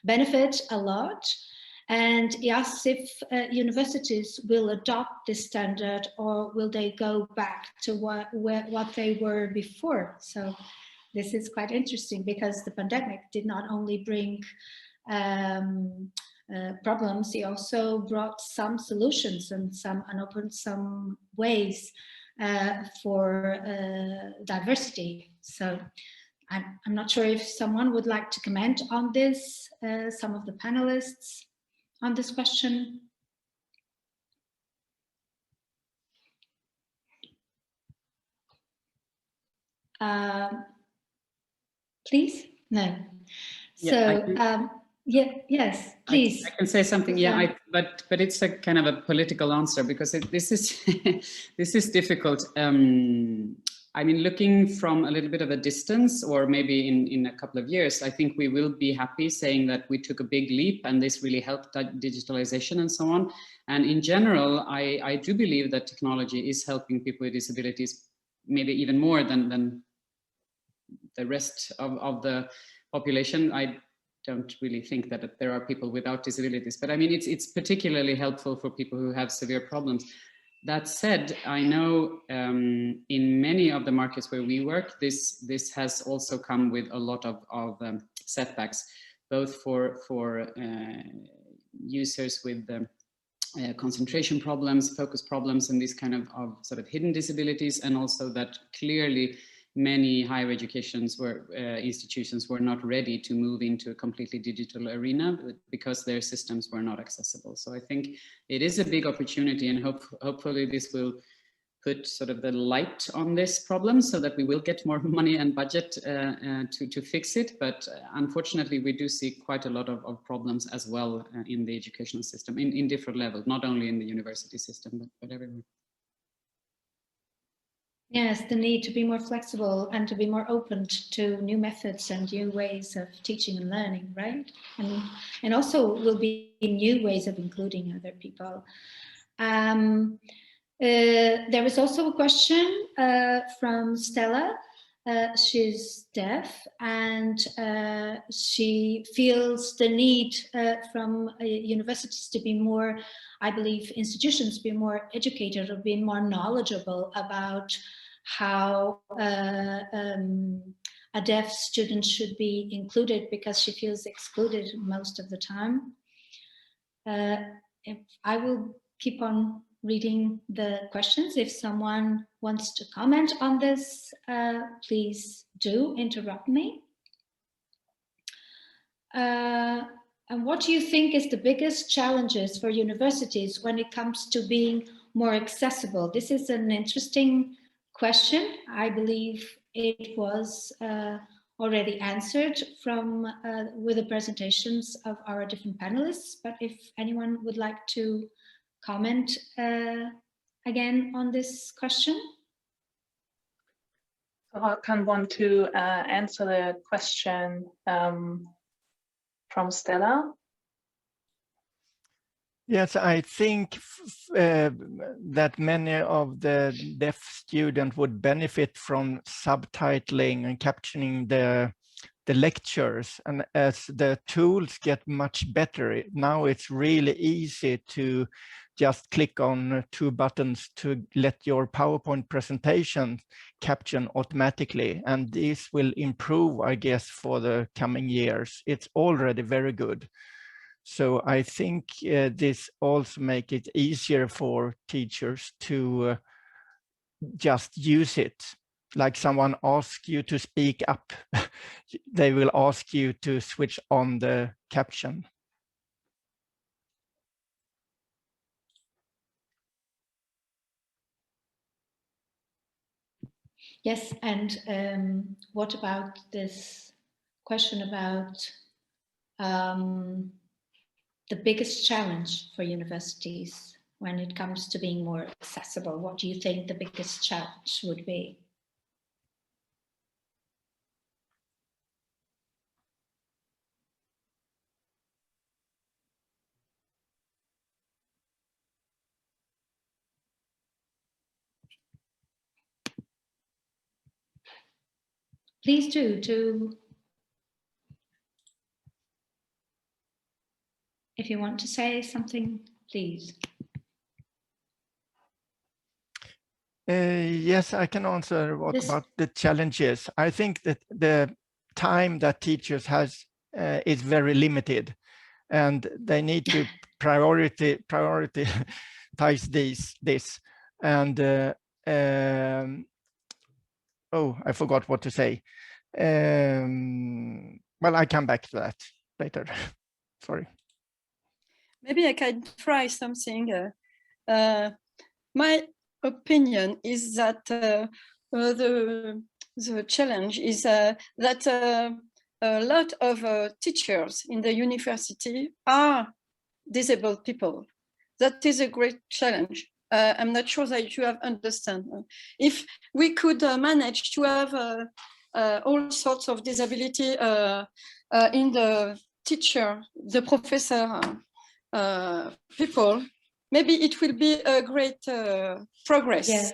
benefit a lot. And he asks if universities will adopt this standard, or will they go back to what they were before. So this is quite interesting, because the pandemic did not only bring problems, it also brought some solutions and opened some ways for diversity. So I'm not sure if someone would like to comment on this, some of the panelists on this question. Please? No. Yeah, so, yes, please. I can say something, yeah, but it's a kind of a political answer, because this is this is difficult. I mean, looking from a little bit of a distance, or maybe in a couple of years, I think we will be happy saying that we took a big leap and this really helped digitalization and so on. And in general, I do believe that technology is helping people with disabilities, maybe even more than the rest of the population. I don't really think that there are people without disabilities, but I mean, it's particularly helpful for people who have severe problems. That said, I know in many of the markets where we work, this has also come with a lot of setbacks, both for users with concentration problems, focus problems, and these kind of sort of hidden disabilities, and also that clearly many higher institutions were not ready to move into a completely digital arena because their systems were not accessible. So I think it is a big opportunity, and hopefully this will put sort of the light on this problem so that we will get more money and budget to fix it. But unfortunately, we do see quite a lot of problems as well in the educational system in different levels, not only in the university system, but everywhere. Yes, the need to be more flexible and to be more open to new methods and new ways of teaching and learning, right? And also will be new ways of including other people. There is also a question from Stella. She's deaf, and she feels the need from universities to be more, I believe, institutions to be more educated or being more knowledgeable about how a deaf student should be included, because she feels excluded most of the time. I will keep on reading the questions. If someone wants to comment on this, please do interrupt me. And what do you think is the biggest challenges for universities when it comes to being more accessible? This is an interesting question. I believe it was already answered with the presentations of our different panelists, but if anyone would like to comment again on this question? So Håkan want to answer the question from Stella? Yes, I think that many of the deaf students would benefit from subtitling and captioning the lectures. And as the tools get much better, now it's really easy to just click on 2 buttons to let your PowerPoint presentation caption automatically. And this will improve, I guess, for the coming years. It's already very good. So I think this also makes it easier for teachers to just use it. Like someone asks you to speak up, they will ask you to switch on the caption. Yes, and what about this question about the biggest challenge for universities when it comes to being more accessible? What do you think the biggest challenge would be? Please do. If you want to say something, please. Yes, I can answer about the challenges. I think that the time that teachers has is very limited, and they need to prioritize this. And oh, I forgot what to say. Well, I come back to that later. Sorry. Maybe I can try something. My opinion is that the challenge is that a lot of teachers in the university are disabled people. That is a great challenge. I'm not sure that you have understand. If we could manage to have all sorts of disability in the teacher, the professor, people, maybe it will be a great progress. Yes.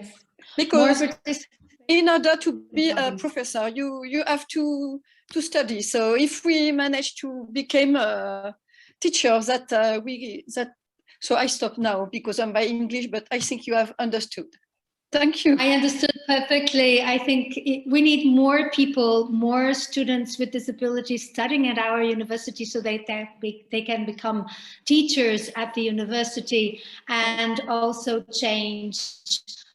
Because in order to be a professor, you have to to study. So if we manage to become teachers, so I stop now because I'm by English, but I think you have understood. Thank you. I understood perfectly. I think we need more people, more students with disabilities studying at our university so they can become teachers at the university and also change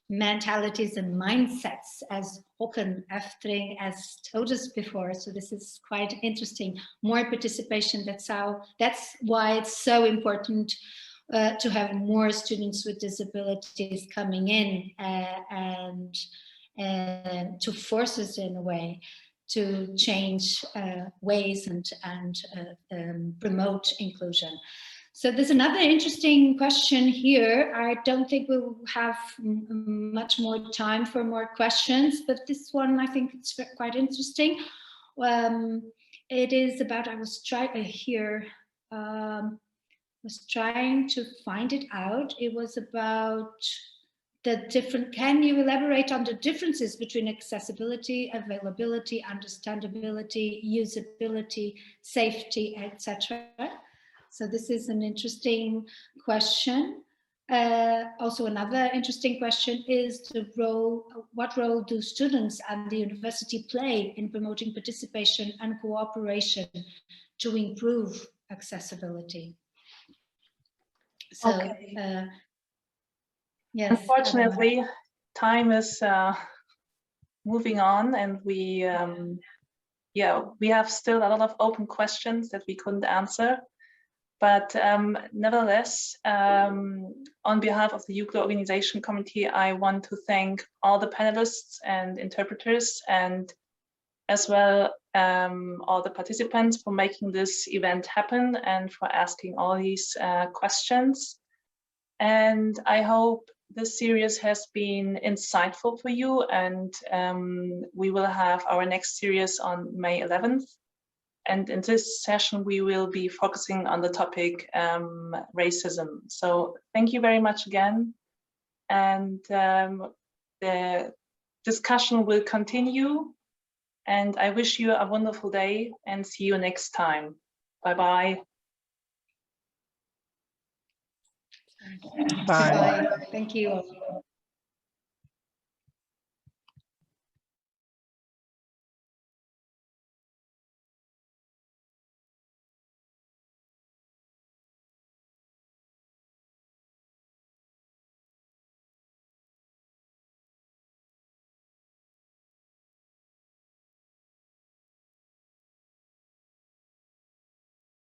mentalities and mindsets, as Håkan Eftring has told us before. So this is quite interesting. More participation, that's why it's so important to have more students with disabilities coming in and to force us in a way to change ways and promote inclusion. So there's another interesting question here. I don't think we'll have much more time for more questions, but this one I think it's quite interesting. It is about, I was trying to find it out. It was about the different, can you elaborate on the differences between accessibility, availability, understandability, usability, safety, etc.? So this is an interesting question. Also another interesting question is what role do students and the university play in promoting participation and cooperation to improve accessibility? So, okay. Yes. Unfortunately, time is moving on, and we have still a lot of open questions that we couldn't answer. But nevertheless, on behalf of the UCLA Organization Committee, I want to thank all the panelists and interpreters, and as well all the participants for making this event happen and for asking all these questions. And I hope this series has been insightful for you, and we will have our next series on May 11th. And in this session, we will be focusing on the topic racism. So thank you very much again. And the discussion will continue. And I wish you a wonderful day and see you next time. Bye-bye. Bye. Bye. Thank you.